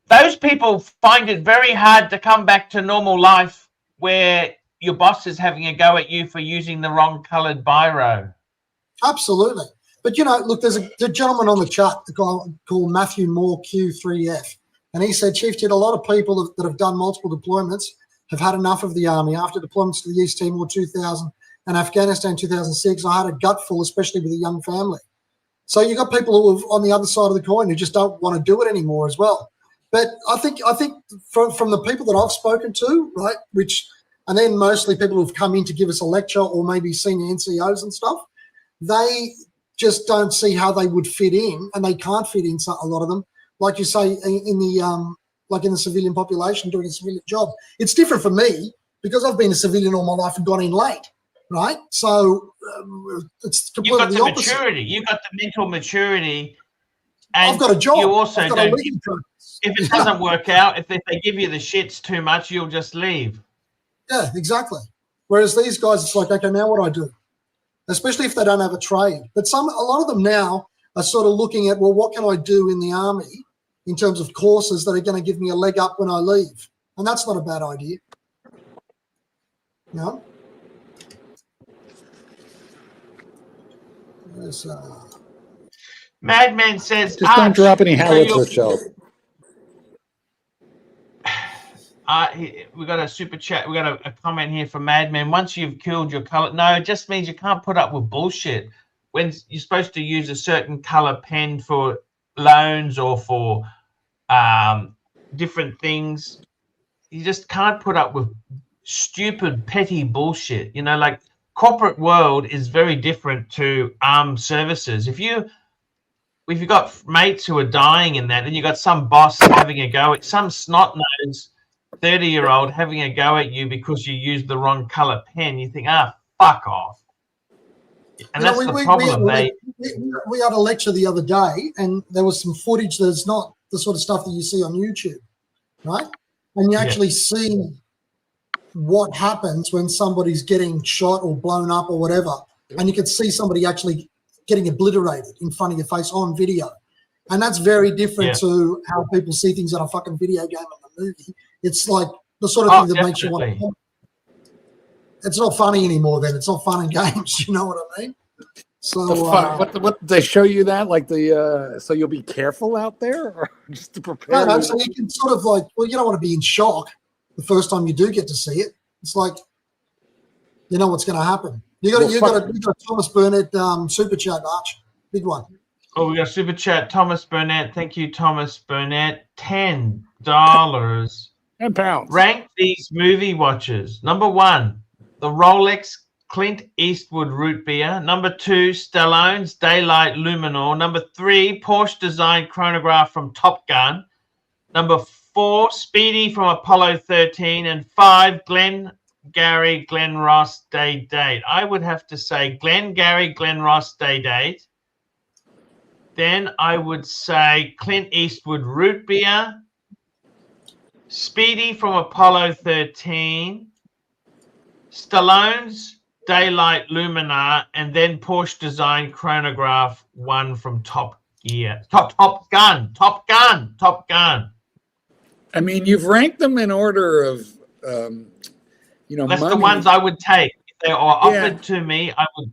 those people find it very hard to come back to normal life where your boss is having a go at you for using the wrong coloured biro. Absolutely. But, look, there's a gentleman on the chat called Matthew Moore Q3F, and he said, Chief, a lot of people that have done multiple deployments have had enough of the army. After deployments to the East Timor 2000 and Afghanistan 2006, I had a gutful, especially with a young family. So you've got people who are on the other side of the coin who just don't want to do it anymore as well. But I think from the people that I've spoken to, right, and then mostly people who've come in to give us a lecture or maybe senior NCOs and stuff, they just don't see how they would fit in, and they can't fit in, a lot of them, like you say, in the civilian population doing a civilian job. It's different for me because I've been a civilian all my life and gone in late, right? So it's completely the opposite. Maturity. You've got the mental maturity. And I've got a job. You also I've got don't. a leaving process. If it doesn't work out, if they give you the shits too much, you'll just leave. Yeah, exactly. Whereas these guys, it's like, okay, now what do I do? Especially if they don't have a trade. But a lot of them now are sort of looking at, well, what can I do in the army in terms of courses that are going to give me a leg up when I leave? And that's not a bad idea. No? There's, Madman says, just don't drop any howitzer shells. We got a super chat. We got a comment here from Madman. Once you've killed your color, no, it just means you can't put up with bullshit. When you're supposed to use a certain color pen for loans or for different things, you just can't put up with stupid, petty bullshit. Like corporate world is very different to armed services. If you've got mates who are dying in that, then you've got some boss having a go at some snot-nosed 30-year-old having a go at you because you used the wrong color pen. You think, fuck off. And that's the problem. We had a lecture the other day, and there was some footage that's not the sort of stuff that you see on YouTube, right? And you actually see what happens when somebody's getting shot or blown up or whatever, and you can see somebody actually getting obliterated in front of your face on video. And that's very different to how people see things in a fucking video game or a movie. It's like the sort of thing that makes you want to. It's not funny anymore then. It's not fun and games. You know what I mean? So what they show you that, like so you'll be careful out there, or just to prepare? No, so you can sort of like, well, you don't want to be in shock the first time you do get to see it. It's like, you know what's going to happen. You got a Thomas Burnett super chat, Arch, big one. Oh, we got a super chat, Thomas Burnett. Thank you, Thomas Burnett. $10. £10. Rank these movie watchers. Number 1, the Rolex Clint Eastwood root beer. Number 2, Stallone's Daylight Luminor. Number 3, Porsche designed chronograph from Top Gun. Number 4, Speedy from Apollo 13. And 5, Glenn Ross Day Date. I would have to say Glenn Ross Day Date. Then I would say Clint Eastwood root beer, Speedy from Apollo 13, Stallone's Daylight Luminar, and then Porsche Design Chronograph 1 from Top Gun. I mean, you've ranked them in order of, That's money. the ones I would take. If they are offered to me, I would.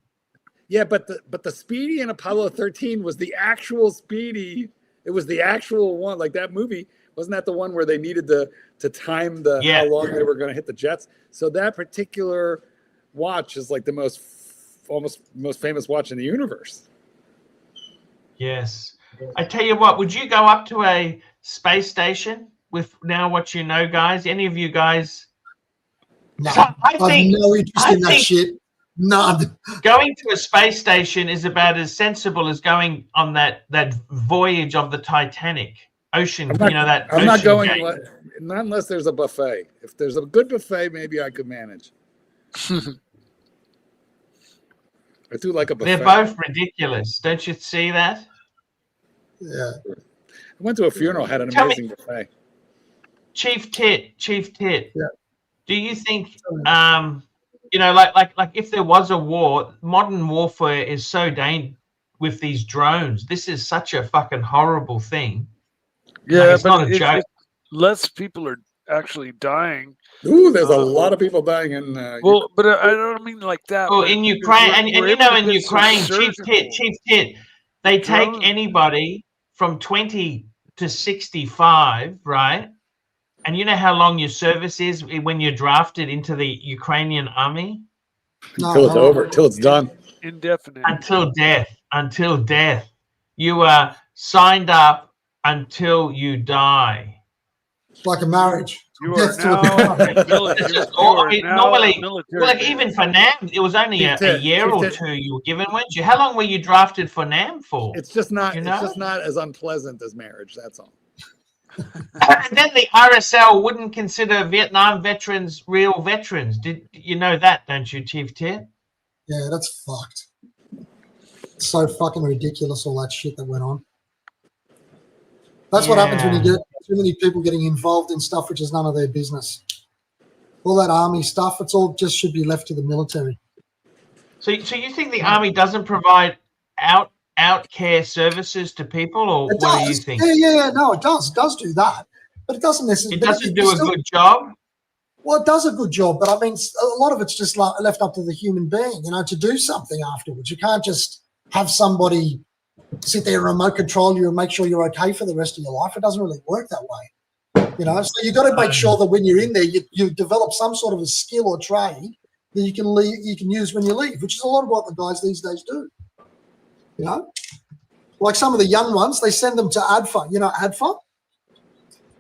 Yeah, but the Speedy in Apollo 13 was the actual Speedy. It was the actual one. Like that movie, wasn't that the one where they needed to time how long they were going to hit the jets? So that particular watch is like the most famous watch in the universe. Yes. I tell you what, would you go up to a space station with now what you know, guys? Any of you guys? No, So I have no interest in that shit. None. Going to a space station is about as sensible as going on that voyage of the Titanic ocean. I'm not going not unless there's a buffet. If there's a good buffet, maybe I could manage. I do like a buffet. They're both ridiculous. Don't you see that? Yeah. I went to a funeral, had an amazing buffet. Chief Tit. Yeah. Do you think, like if there was a war, modern warfare is so dangerous with these drones. This is such a fucking horrible thing. Yeah, it's not a joke. Less people are actually dying. Ooh, there's a lot of people dying in. But I don't mean like that. Well, in Ukraine, and in Ukraine, Chief Tit, they take anybody from 20 to 65, right? And you know how long your service is when you're drafted into the Ukrainian army? Until it's over, till it's done. Indefinite. Until death. You are signed up until you die. It's like a marriage. You are now normally, like even for NAM, it was only a year or two you were given, weren't you? How long were you drafted for NAM for? It's just not. It's just not as unpleasant as marriage. That's all. And then the RSL wouldn't consider Vietnam veterans real veterans. Did you know that? Don't you, Chief Tit? Yeah, that's fucked. It's so fucking ridiculous, all that shit that went on. That's what happens when you get too many people getting involved in stuff which is none of their business. All that army stuff, it's all just should be left to the military. So you think the army doesn't provide out care services to people, or what do you think? Yeah, no, it does. It does do that, but it doesn't necessarily. It doesn't do a good job. Well, it does a good job, but I mean, a lot of it's just left up to the human being, to do something afterwards. You can't just have somebody sit there and remote control you and make sure you're okay for the rest of your life. It doesn't really work that way, So you've got to make sure that when you're in there, you develop some sort of a skill or trade that you can use when you leave, which is a lot of what the guys these days do. Like some of the young ones, they send them to ADFA. ADFA?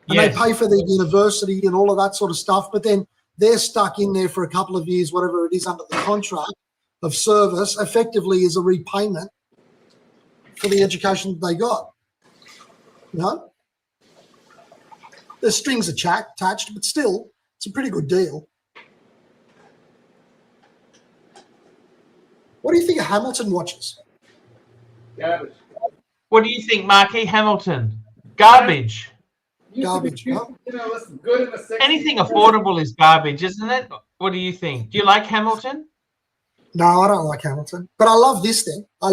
And they pay for their university and all of that sort of stuff, but then they're stuck in there for a couple of years, whatever it is under the contract of service, effectively is a repayment for the education that they got. There's strings attached, but still, it's a pretty good deal. What do you think of Hamilton watches? Garbage. What do you think, Marquis Hamilton? Garbage. Garbage. Listen, good in the 60s. Anything affordable is garbage, isn't it? What do you think? Do you like Hamilton? No, I don't like Hamilton. But I love this thing. I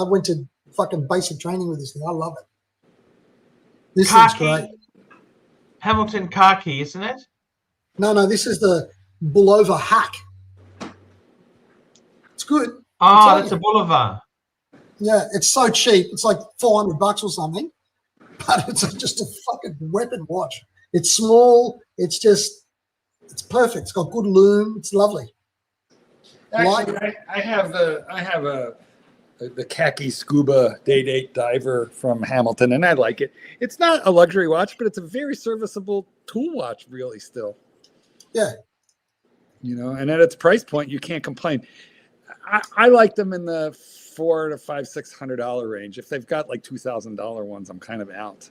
went to fucking basic training with this thing. I love it. This thing's great. Hamilton khaki, isn't it? No, this is the Bulova hack. It's good. Oh, that's a Boulevard. Yeah, it's so cheap. It's like $400 or something, but it's just a fucking weapon watch. It's small. It's perfect. It's got good lume. It's lovely. Actually, I have the khaki scuba day-date diver from Hamilton, and I like it. It's not a luxury watch, but it's a very serviceable tool watch, really, still. Yeah. And at its price point, you can't complain. I like them in the $400 to $600 range. If they've got like $2,000 ones, I'm kind of out.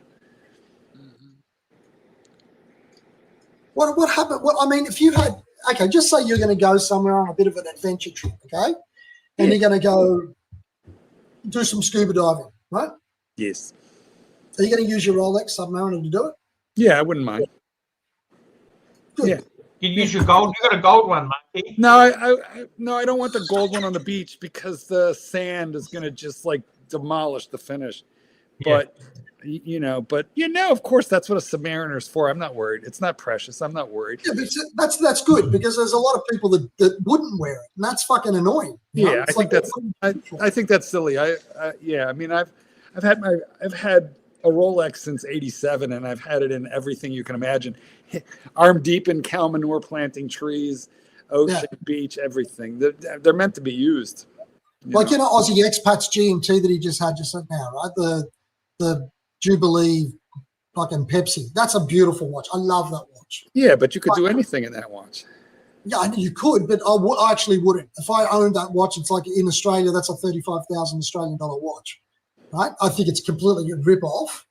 What happened? I mean, if you had just say you're going to go somewhere on a bit of an adventure trip, okay, and you're going to go do some scuba diving, right? Yes. Are you going to use your Rolex Submariner to do it? Yeah, I wouldn't mind. Good. Yeah. You use your gold. You got a gold one, Marky. No, I don't want the gold one on the beach because the sand is going to just like demolish the finish. But of course, that's what a Submariner's for. I'm not worried. It's not precious. I'm not worried. Yeah, but that's good because there's a lot of people that wouldn't wear it, and that's fucking annoying. Yeah, I think that's silly. I mean, I've had a Rolex since '87, and I've had it in everything you can imagine. Arm deep in cow manure, planting trees, ocean, beach, everything. They're meant to be used. Aussie Expats GMT that he just had just now, right? The Jubilee fucking Pepsi. That's a beautiful watch. I love that watch. Yeah, but you could do anything in that watch. Yeah, I mean, you could, but I actually wouldn't. If I owned that watch, it's like in Australia, that's a 35,000 Australian dollar watch, right? I think it's completely a rip-off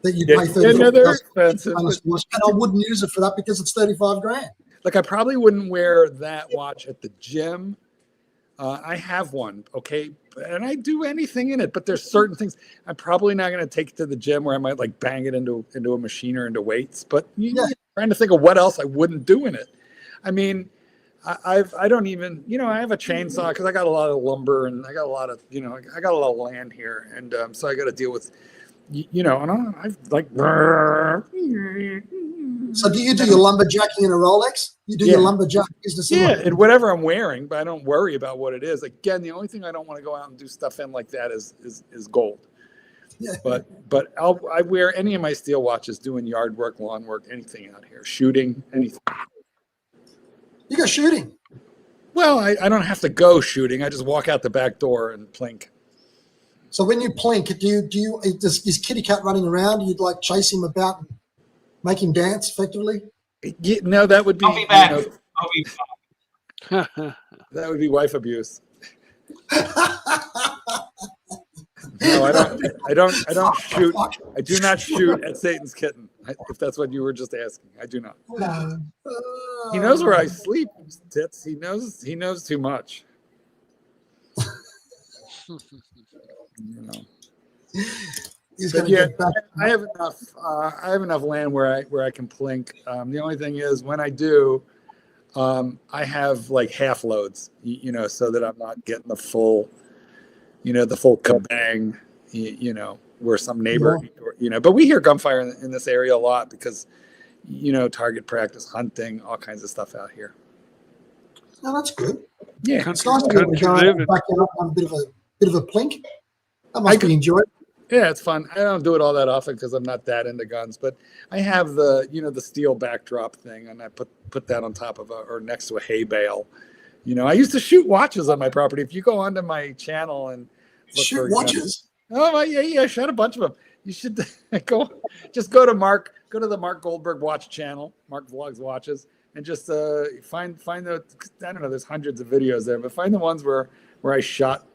that you pay 35,000. They're expensive. And I wouldn't use it for that because it's 35 grand. Like, I probably wouldn't wear that watch at the gym. I have one, okay, and I do anything in it, but there's certain things I'm probably not going to take it to the gym where I might like bang it into a machine or into weights. But trying to think of what else I wouldn't do in it. I mean, I don't even, I have a chainsaw because I got a lot of lumber and I got a lot of, I got a lot of land here, and so I got to deal with, and I've like. So do you do your lumberjacking in a Rolex? You do your lumberjack business? And whatever I'm wearing, but I don't worry about what it is. Again, the only thing I don't want to go out and do stuff in like that is gold. Yeah. But I wear any of my steel watches doing yard work, lawn work, anything out here, shooting, anything. You go shooting? Well, I don't have to go shooting. I just walk out the back door and plink. So when you plink, is Kitty Cat running around? You'd like chase him about and make him dance effectively? No, that would be. I'll be back. I'll be back. That would be wife abuse. No, I don't shoot. I do not shoot at Satan's kitten. If that's what you were just asking, I do not. He knows where I sleep, Tits. He knows too much. I have enough. I have enough land where I can plink. The only thing is when I do, I have like half loads, so that I'm not getting the full kabang, where some neighbor, but we hear gunfire in this area a lot because, target practice, hunting, all kinds of stuff out here. Oh, that's good. Yeah, it's nice to be able to go back up on a bit of a plink. That must be enjoyed. Yeah, it's fun. I don't do it all that often because I'm not that into guns, but I have the steel backdrop thing, and I put that on top of or next to a hay bale. I used to shoot watches on my property. If you go onto my channel and look shoot watches. Oh yeah, I shot a bunch of them. You should go to the Mark Goldberg watch channel, Mark Vlogs Watches, and just find the, I don't know, there's hundreds of videos there, but find the ones where I shot.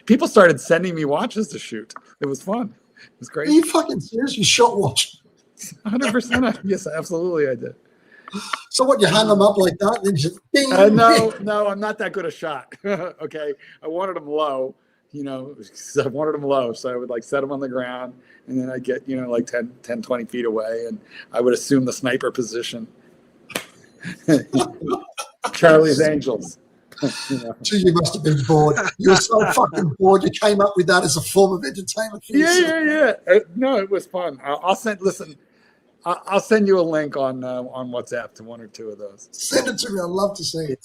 People started sending me watches to shoot. It was fun. It was great. Are you fucking serious? You shot watch? 100%. Yes, absolutely, I did. So what? You hung them up like that? Then just bing, no, I'm not that good a shot. Okay, I wanted them low. I wanted them low, so I would like set them on the ground, and then I'd get like 10, 20 feet away, and I would assume the sniper position. Charlie's Angels. You must have been bored. You were so fucking bored. You came up with that as a form of entertainment for yourself. Yeah. No, it was fun. I'll send you a link on WhatsApp to one or two of those. Send it to me. I'd love to see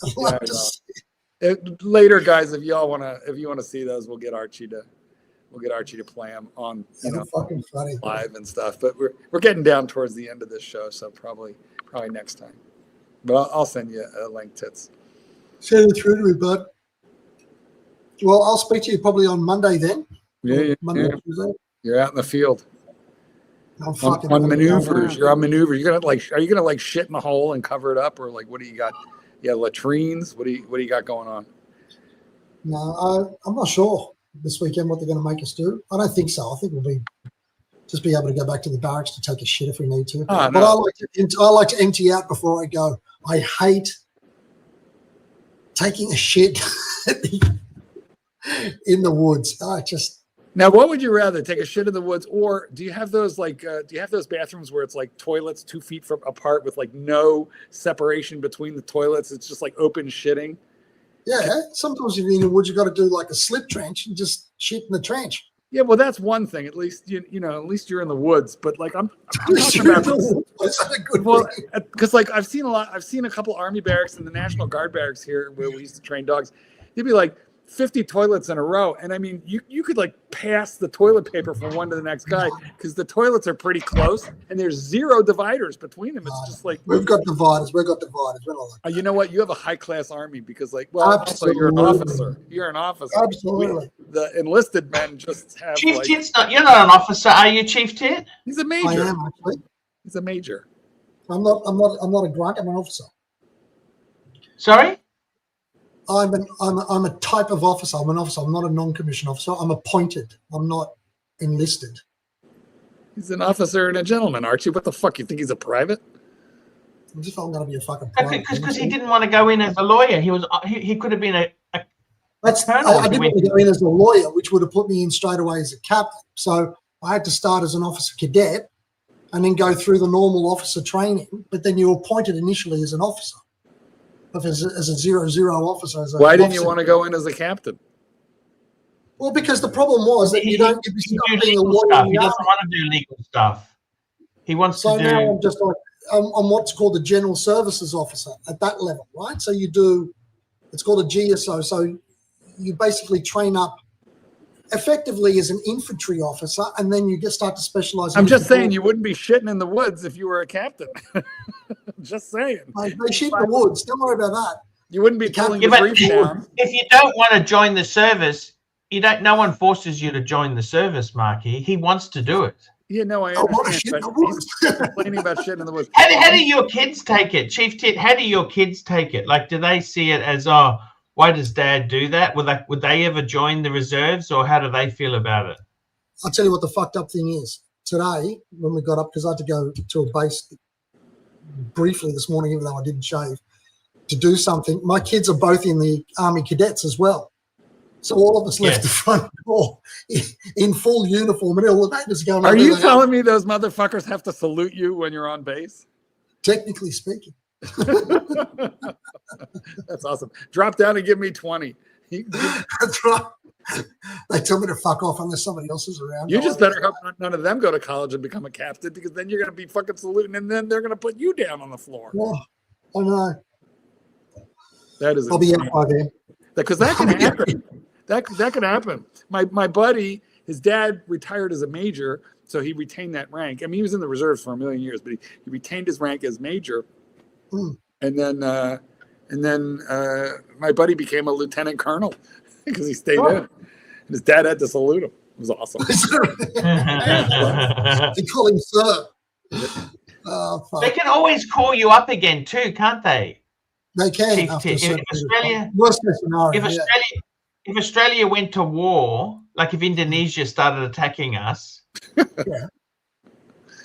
it. Later, guys, if you want to see those, we'll get Archie to play them on fucking funny. Live and stuff. But we're getting down towards the end of this show, so probably next time. But I'll send you a link, Tits. Send it through to me, bud. Well, I'll speak to you probably on Monday then. Yeah. Tuesday. You're out in the field. I'm fucking on maneuvers. You're on maneuvers. Are you gonna shit in the hole and cover it up, or like what do you got? Yeah, latrines. What do you got going on? No, I'm not sure this weekend what they're going to make us do. I don't think so. I think we'll be able to go back to the barracks to take a shit if we need to. But I like to empty out before I go. I hate taking a shit in the woods. Now, what would you rather, take a shit in the woods, or do you have those like do you have those bathrooms where it's like toilets 2 feet apart with like no separation between the toilets? It's just like open shitting. Yeah, sometimes if you're in the woods, you've got to do like a slip trench and just shit in the trench. Yeah, well, that's one thing. At least you know, at least you're in the woods. But like, I'm talking about That's not a good well, thing. because like I've seen a couple Army barracks and the National Guard barracks here where we used to train dogs. There'd be like 50 toilets in a row, and I mean, you could like pass the toilet paper from one to the next guy because the toilets are pretty close and there's zero dividers between them. It's just like We've got dividers. We're not like you know what? You have a high class army because like, well, also you're an officer. You're an officer. Absolutely. The enlisted men just have Chief like, Tit's not. You're not an officer, are you, Chief Tit? he's a I major. am actually. He's a major. I'm not a grunt. I'm an officer. Sorry. I'm a type of officer. I'm an officer. I'm not a non-commissioned officer. I'm appointed. I'm not enlisted. He's an officer and a gentleman, Archie. What the fuck? You think he's a private? I'm just going to be a fucking private. Because he didn't want to go in as a lawyer. He could have been a colonel. I didn't want to go in as a lawyer, which would have put me in straight away as a captain. So I had to start as an officer cadet and then go through the normal officer training. But then you're appointed initially as an officer. As a 0-0 officer. Why didn't you want to go in as a captain? Well, because the problem was that you don't get to start being a lawyer. He doesn't want to do legal stuff. He wants So to now do. I'm just like, I'm what's called a general services officer at that level, right? So you do, it's called a GSO. So you basically train up effectively as an infantry officer, and then you start to specialize. I'm just saying you wouldn't be shitting in the woods if you were a captain. Just saying. They shit in the woods. Don't worry about that. You wouldn't be pulling Yeah, the but brief down. if you don't want to join the service, you don't. No one forces you to join the service, Marky. He wants to do it. Yeah, no, I want to understand. shit in the But woods. he's complaining about shit in the woods. How do your kids take it, Chief Tit? How do your kids take it? Like, do they see it as, oh, why does Dad do that? Would they ever join the reserves, or how do they feel about it? I'll tell you what the fucked up thing is. Today, when we got up, because I had to go to a base briefly this morning, even though I didn't shave, to do something. My kids are both in the Army Cadets as well. So all of us left the front door in full uniform, and all the neighbors going. Are you telling me those motherfuckers have to salute you when you're on base? Technically speaking. That's awesome. Drop down and give me 20. That's right. They tell me to fuck off unless somebody else is around. You just better hope none of them go to college and become a captain, because then you're going to be fucking saluting, and then they're going to put you down on the floor. Oh, I know. That is I'll be out by then. Because that can happen. That can happen. My buddy, his dad retired as a major, so he retained that rank. I mean, he was in the reserves for a million years, but he retained his rank as major. And then my buddy became a lieutenant colonel because he stayed in. And his dad had to salute him. It was awesome. They call him sir. Oh, fuck. They can always call you up again too, can't they? They can. Chief After Tit. a certain period of time. Worst case scenario. If Australia went to war, like if Indonesia started attacking us,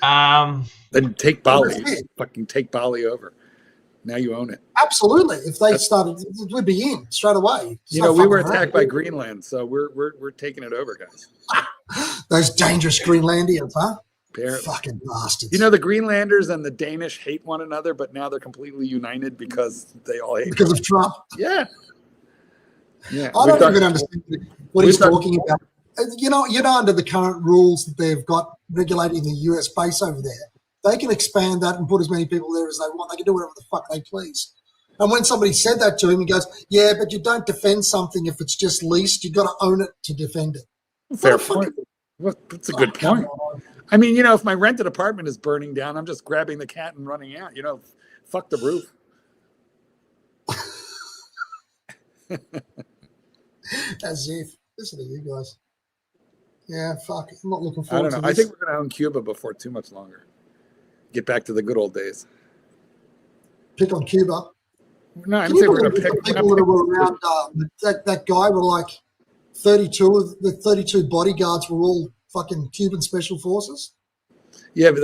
then take Bali. Fucking take Bali over. Now you own it. Absolutely. If they started, we'd be in straight away. You know, we were attacked by Greenland, so we're taking it over, guys. Those dangerous Greenlandians, huh? Apparently. Fucking bastards. You know, the Greenlanders and the Danish hate one another, but now they're completely united because they all hate because of Trump. Yeah. I don't even understand what he's talking about. You know, under the current rules that they've got regulating the US base over there, they can expand that and put as many people there as they want. They can do whatever the fuck they please. And when somebody said that to him, he goes, yeah, but you don't defend something if it's just leased. You've got to own it to defend it. Fair point. Well, that's a good point. I mean, you know, if my rented apartment is burning down, I'm just grabbing the cat and running out. You know, fuck the roof. As if. Listen to you guys. Yeah, fuck. I'm not looking forward to this. I don't know. I think we're going to own Cuba before too much longer. Get back to the good old days. Pick on Cuba. No, I'm saying we're going to pick. People that were around that guy were like 32 of the 32 bodyguards were all fucking Cuban special forces. Yeah, but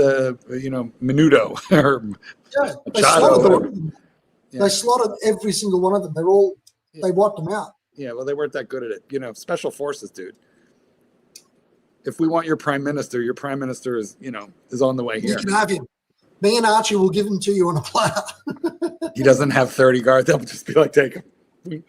Menudo or they slaughtered every single one of them. They wiped them out. Yeah, well, they weren't that good at it. You know, special forces, dude. if we want your prime minister is, is on the way You here. can have him. Me and Archie will give him to you on a platter. He doesn't have 30 guards. They'll just be like, take him.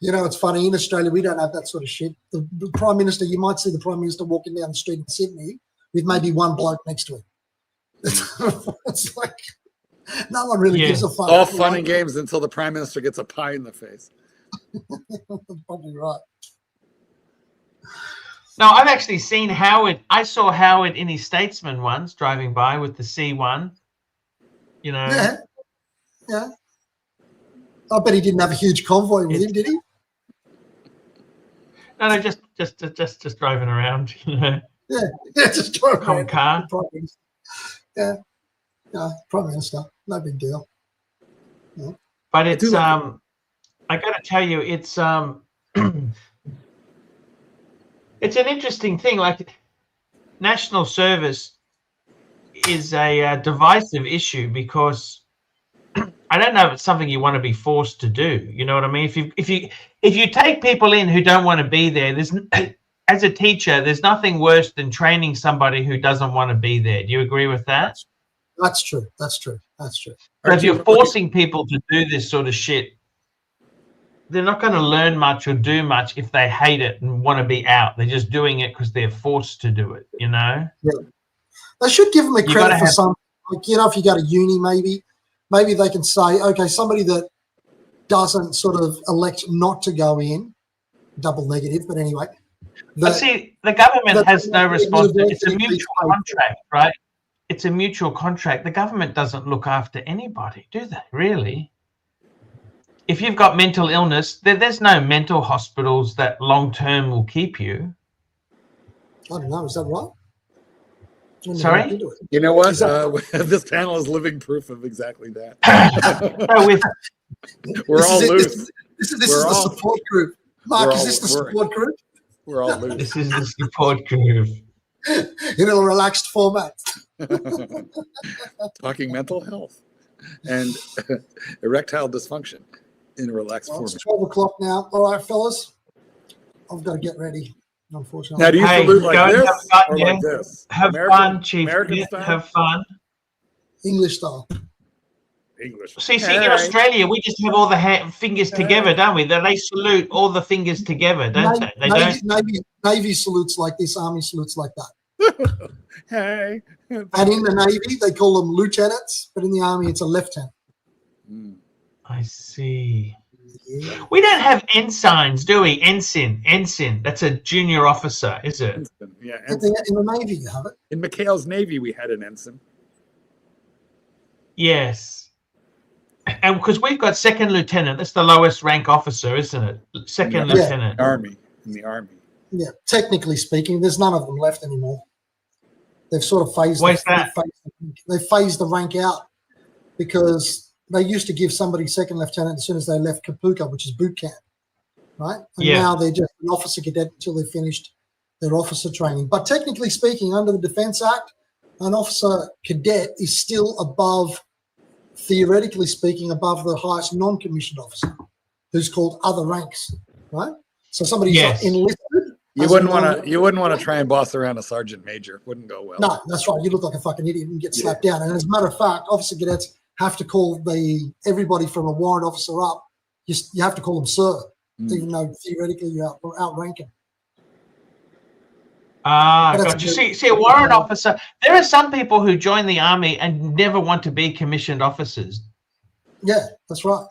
It's funny. In Australia, we don't have that sort of shit. The Prime Minister, you might see the Prime Minister walking down the street in Sydney with maybe one bloke next to him. It's like no one really gives a fuck. All fun and games until the Prime Minister gets a pie in the face. Probably right. No, I've actually seen Howard. I saw Howard in his Statesman once driving by with the C1. Yeah. I bet he didn't have a huge convoy with him, did he? No, just driving around. Yeah, just driving around. Car. Yeah, Prime Minister, no big deal. Yeah. But it's I got to tell you, it's it's an interesting thing. Like, national service is a divisive issue because I don't know if it's something you want to be forced to do. You know what I mean? If you take people in who don't want to be there, as a teacher, there's nothing worse than training somebody who doesn't want to be there. Do you agree with that? That's true. So if you're forcing people to do this sort of shit, they're not going to learn much or do much if they hate it and want to be out. They're just doing it because they're forced to do it, Yeah. They should give them a credit for some, like, if you go to uni, maybe they can say, okay, somebody that doesn't sort of elect not to go in, double negative, but anyway. But see, the government has no responsibility. It's a mutual contract, right? It's a mutual contract. The government doesn't look after anybody, do they, really? If you've got mental illness, there's no mental hospitals that long-term will keep you. I don't know. Is that right? Sorry? You know what? This panel is living proof of exactly that. We're all loose. This is the support group. Mark, is this the support group? We're all loose. This is the support group. In a relaxed format. Talking mental health and erectile dysfunction in a relaxed format. It's 12 o'clock now. All right, fellas. I've got to get ready, unfortunately. Now, do you salute like this or like this? Have fun, Chief. Have fun. English style. English. See, in Australia, we just have all the fingers together, don't we? They salute all the fingers together, don't they? They don't. Navy salutes like this, Army salutes like that. Hey. And in the Navy, they call them lieutenants, but in the Army, it's a lieutenant. I see. Yeah. We don't have ensigns, do we? Ensign. That's a junior officer, is it? Ensign. Yeah. Ensign. In the Navy, you have it. In McHale's Navy, we had an ensign. Yes. And because we've got second lieutenant, that's the lowest rank officer, isn't it? Second lieutenant. In the Army. Yeah, technically speaking, there's none of them left anymore. They've sort of phased. They phased the rank out because they used to give somebody second lieutenant as soon as they left Kapuka, which is boot camp, right? And now they're just an officer cadet until they finished their officer training. But technically speaking, under the Defence Act, an officer cadet is still above, theoretically speaking, above the highest non-commissioned officer, who's called other ranks, right? So somebody's enlisted. You wouldn't want to try and boss around a sergeant major. Wouldn't go well. No, that's right. You look like a fucking idiot and get slapped down. And as a matter of fact, officer cadets have to call everybody from a warrant officer up. You have to call them sir, even though theoretically you outrank them. Got you. See, a warrant officer. There are some people who join the Army and never want to be commissioned officers. Yeah, that's right.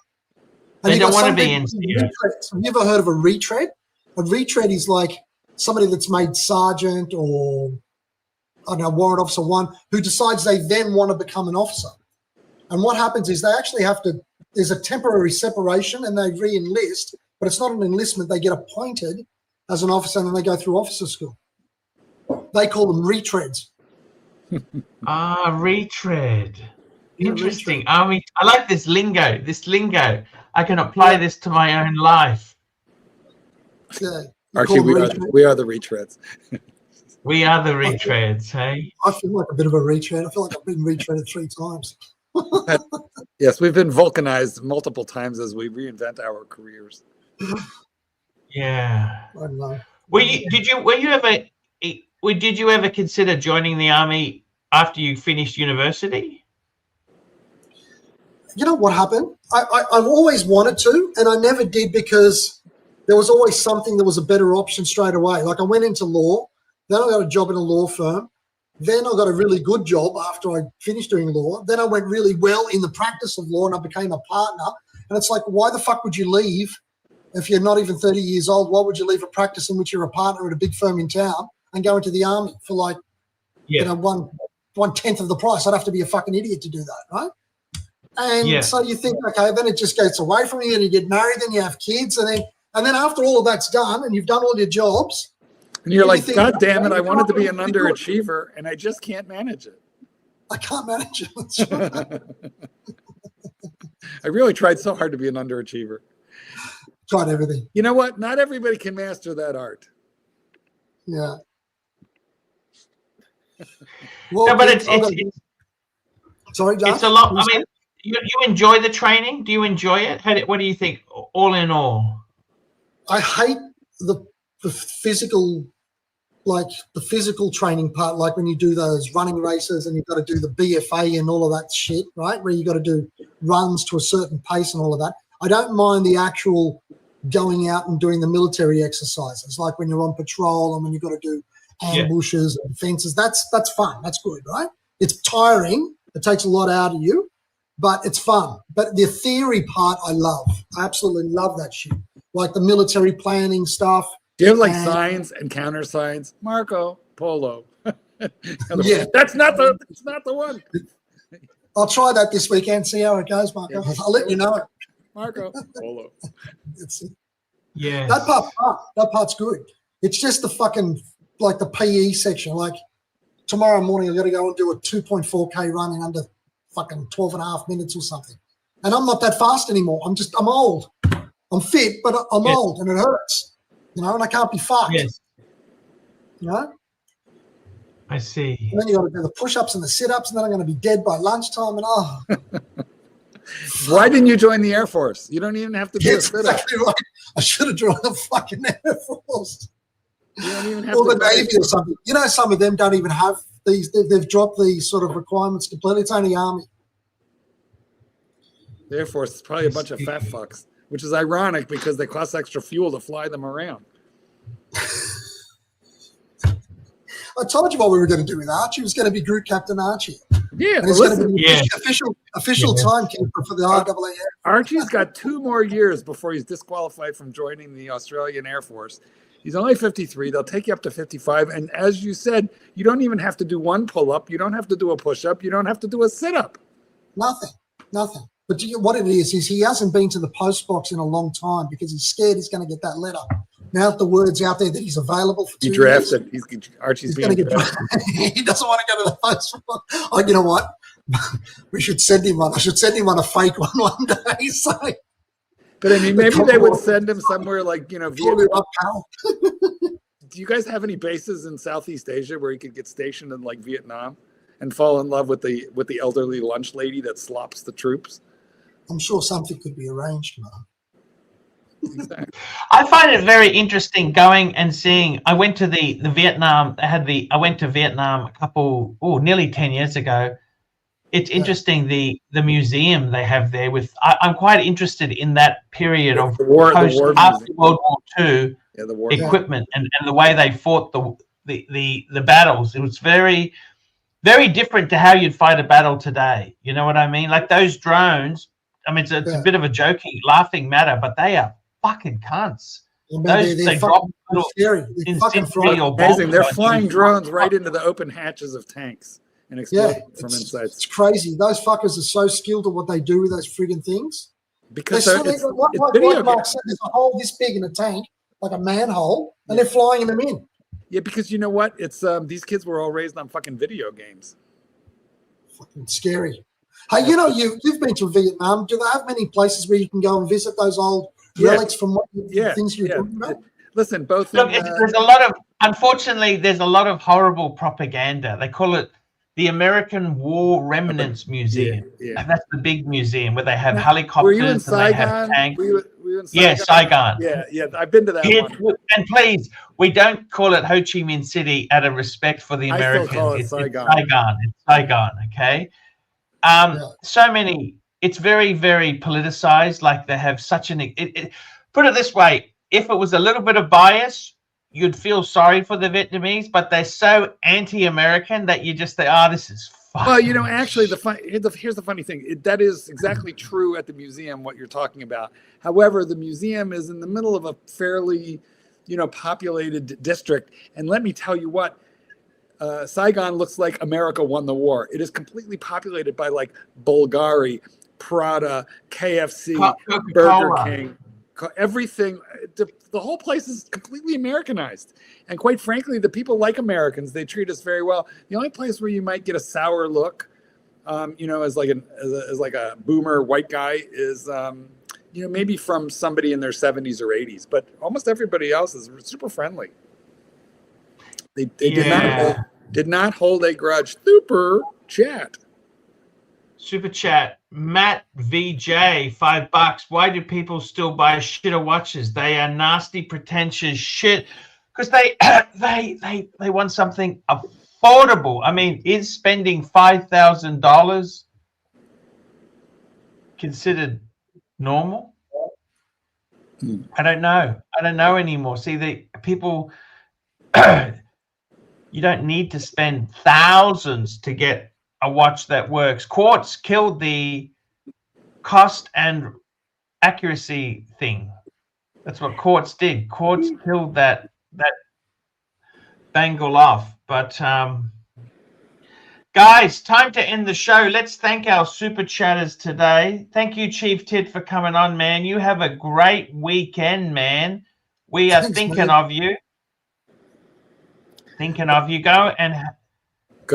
And they don't want to be in. Have you ever heard of a retread? A retread is like somebody that's made sergeant or, I don't know, warrant officer 1 who decides they then want to become an officer. And what happens is they actually have to, there's a temporary separation and they re-enlist, but it's not an enlistment. They get appointed as an officer and then they go through officer school. They call them retreads. Retread. Interesting. I like this lingo. I can apply this to my own life. Archie, we are the retreads. We are the retreads, hey? I feel like a bit of a retread. I feel like I've been retreaded 3 times. Yes, we've been vulcanized multiple times as we reinvent our careers. Yeah. I don't know. Were you ever did you ever consider joining the army after you finished university? You know what happened? I've always wanted to, and I never did because there was always something that was a better option straight away. Like I went into law, then I got a job in a law firm, then I got a really good job after I finished doing law. Then I went really well in the practice of law and I became a partner. And it's like, why the fuck would you leave if you're not even 30 years old? Why would you leave a practice in which you're a partner at a big firm in town and go into the army for like, you know, one tenth of the price? I'd have to be a fucking idiot to do that, right? And so you think, okay, then it just gets away from you and you get married and you have kids. And then after all of that's done and you've done all your jobs. And you're like, God damn it, I wanted to be an underachiever and I just can't manage it. I can't manage it. I really tried so hard to be an underachiever. Tried everything. You know what? Not everybody can master that art. Yeah. Well, No, but it's sorry, John. it's a lot. I mean, you enjoy the training? Do you enjoy it? What do you think? All in all, I hate the physical, like the physical training part, like when you do those running races and you've got to do the BFA and all of that shit, right? Where you got to do runs to a certain pace and all of that. I don't mind the actual going out and doing the military exercises, like when you're on patrol and when you've got to do ambushes and fences. That's fun. That's good, right? It's tiring. It takes a lot out of you, but it's fun. But the theory part, I love. I absolutely love that shit. Like the military planning stuff. Do you have like signs and counter signs? Marco Polo. Yeah, that's not the one. I'll try that this weekend. See how it goes, Marco. I'll let you know. Marco Polo. Yeah, that part's good. It's just the fucking like the PE section. Like tomorrow morning, I've got to go and do a 2.4K run in under fucking 12 and a half minutes or something. And I'm not that fast anymore. I'm old. I'm fit, but I'm old and it hurts. You know, and I can't be fucked. Yes. You know? I see. And then you got to do the push-ups and the sit-ups, and then I'm going to be dead by lunchtime. And why didn't you join the Air Force? You don't even have to do a sit-up. Exactly right. I should have joined the fucking Air Force. You don't even have or to the Navy or something. You know, some of them don't even have these. They've dropped these sort of requirements completely. It's only Army. The Air Force is probably a bunch of fat fucks, which is ironic because they cost extra fuel to fly them around. I told you what we were going to do with Archie. It was going to be Group Captain Archie. Yeah, and it's going to be official timekeeper for the RAAF. Archie's got 2 more years before he's disqualified from joining the Australian Air Force. He's only 53. They'll take you up to 55. And as you said, you don't even have to do one pull-up. You don't have to do a push-up. You don't have to do a sit-up. Nothing. But what it is he hasn't been to the post box in a long time because he's scared he's going to get that letter. Now that the word's out there that he's available for 2 years. Drafted. Archie's being drafted. He doesn't want to go to the post box. Oh, you know what? We should send him one. I should send him on a fake one day. So. But I mean, maybe they would send him somewhere like, you know, Vietnam. Do you guys have any bases in Southeast Asia where he could get stationed in like Vietnam and fall in love with the elderly lunch lady that slops the troops? I'm sure something could be arranged, man. Exactly. I find it very interesting going and seeing. I went to the Vietnam. I went to Vietnam nearly 10 years ago. It's interesting the museum they have there. I'm quite interested in that period of after World War II equipment and the way they fought the battles. It was very, very different to how you'd fight a battle today. You know what I mean? Like those drones. I mean, it's a bit of a joking, laughing matter, but they are fucking cunts. They drop amazing. They're flying drones right into the open hatches of tanks and exploding from inside. It's crazy. Those fuckers are so skilled at what they do with those friggin' things. Because like Mark said, there's a hole this big in a tank, like a manhole, and they're flying them in. Yeah, because you know what? It's these kids were all raised on fucking video games. Fucking scary. Hey, you know, you've been to Vietnam. Do they have many places where you can go and visit those old relics from things you're talking about? Listen, both. Look, there's a lot of. Unfortunately, there's a lot of horrible propaganda. They call it the American War Remnants Museum. Yeah. That's the big museum where they have helicopters were you in and Saigon? they have tanks. Were you you in Yeah, Saigon. Yeah, I've been to that one. And please, we don't call it Ho Chi Minh City out of respect for the I still Americans. call it It's Saigon. Saigon. It's Saigon, okay? So many. It's very, very politicized. Like they have such an. Put it this way: if it was a little bit of bias, you'd feel sorry for the Vietnamese, but they're so anti-American that you just think, "Oh, this is fun." Well, you know, actually, here's the funny thing. That is exactly true at the museum, what you're talking about. However, the museum is in the middle of a fairly, populated district. And let me tell you what, Saigon looks like America won the war. It is completely populated by like Bulgari, Prada, KFC, Burger King, everything. The whole place is completely Americanized. And quite frankly, the people like Americans. They treat us very well. The only place where you might get a sour look, as like a boomer white guy is, maybe from somebody in their 70s or 80s. But almost everybody else is super friendly. They did not hold a grudge. Super chat. Matt VJ, $5. Why do people still buy shitter watches? They are nasty, pretentious shit. Because they want something affordable. I mean, is spending $5,000 considered normal? I don't know. I don't know anymore. See, the people, you don't need to spend thousands to get a watch that works. Quartz killed the cost and accuracy thing. That's what Quartz did. Quartz killed that bangle off. But guys, time to end the show. Let's thank our super chatters today. Thank you, Chief Tit, for coming on, man. You have a great weekend, man. We are thinking of you. Thinking of you. Go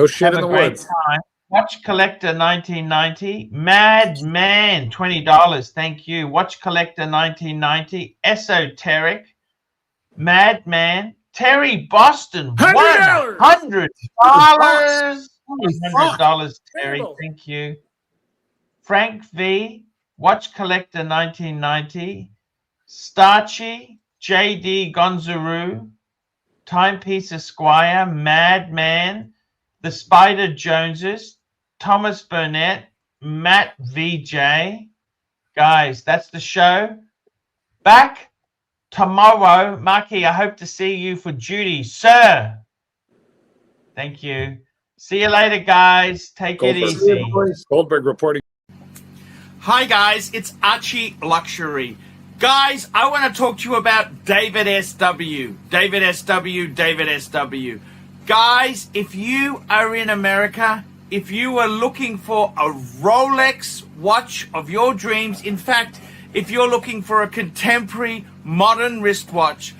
shit in the woods. Time. Watch Collector 1990. Madman $20. Thank you. Watch Collector 1990. Esoteric. Madman. Terry Boston. $100. $100, Terry. Thank you. Frank V. Watch Collector 1990. Starchy. JD Gonzaroo. Timepiece Esquire. Madman. The Spider Joneses. Thomas Burnett. Matt VJ. Guys, that's the show. Back tomorrow. Marky, I hope to see you for duty, sir. Thank you. See you later, guys. Take it easy. Goldberg reporting. Hi, guys. It's Archie Luxury. Guys, I want to talk to you about David SW. David SW, David SW. Guys, if you are in America, if you are looking for a Rolex watch of your dreams, in fact, if you're looking for a contemporary modern wristwatch,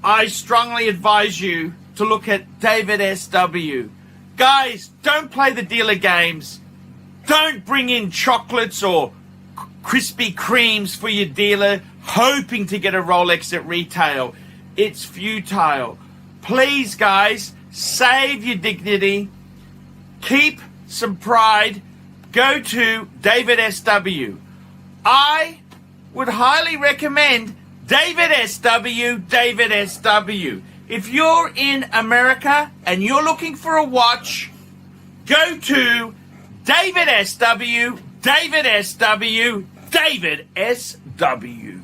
I strongly advise you to look at David SW. Guys, don't play the dealer games. Don't bring in chocolates or Krispy Kremes for your dealer hoping to get a Rolex at retail. It's futile. Please, guys, save your dignity. Keep some pride. Go to David SW. I would highly recommend David SW, David SW. If you're in America and you're looking for a watch, go to David SW, David SW, David SW.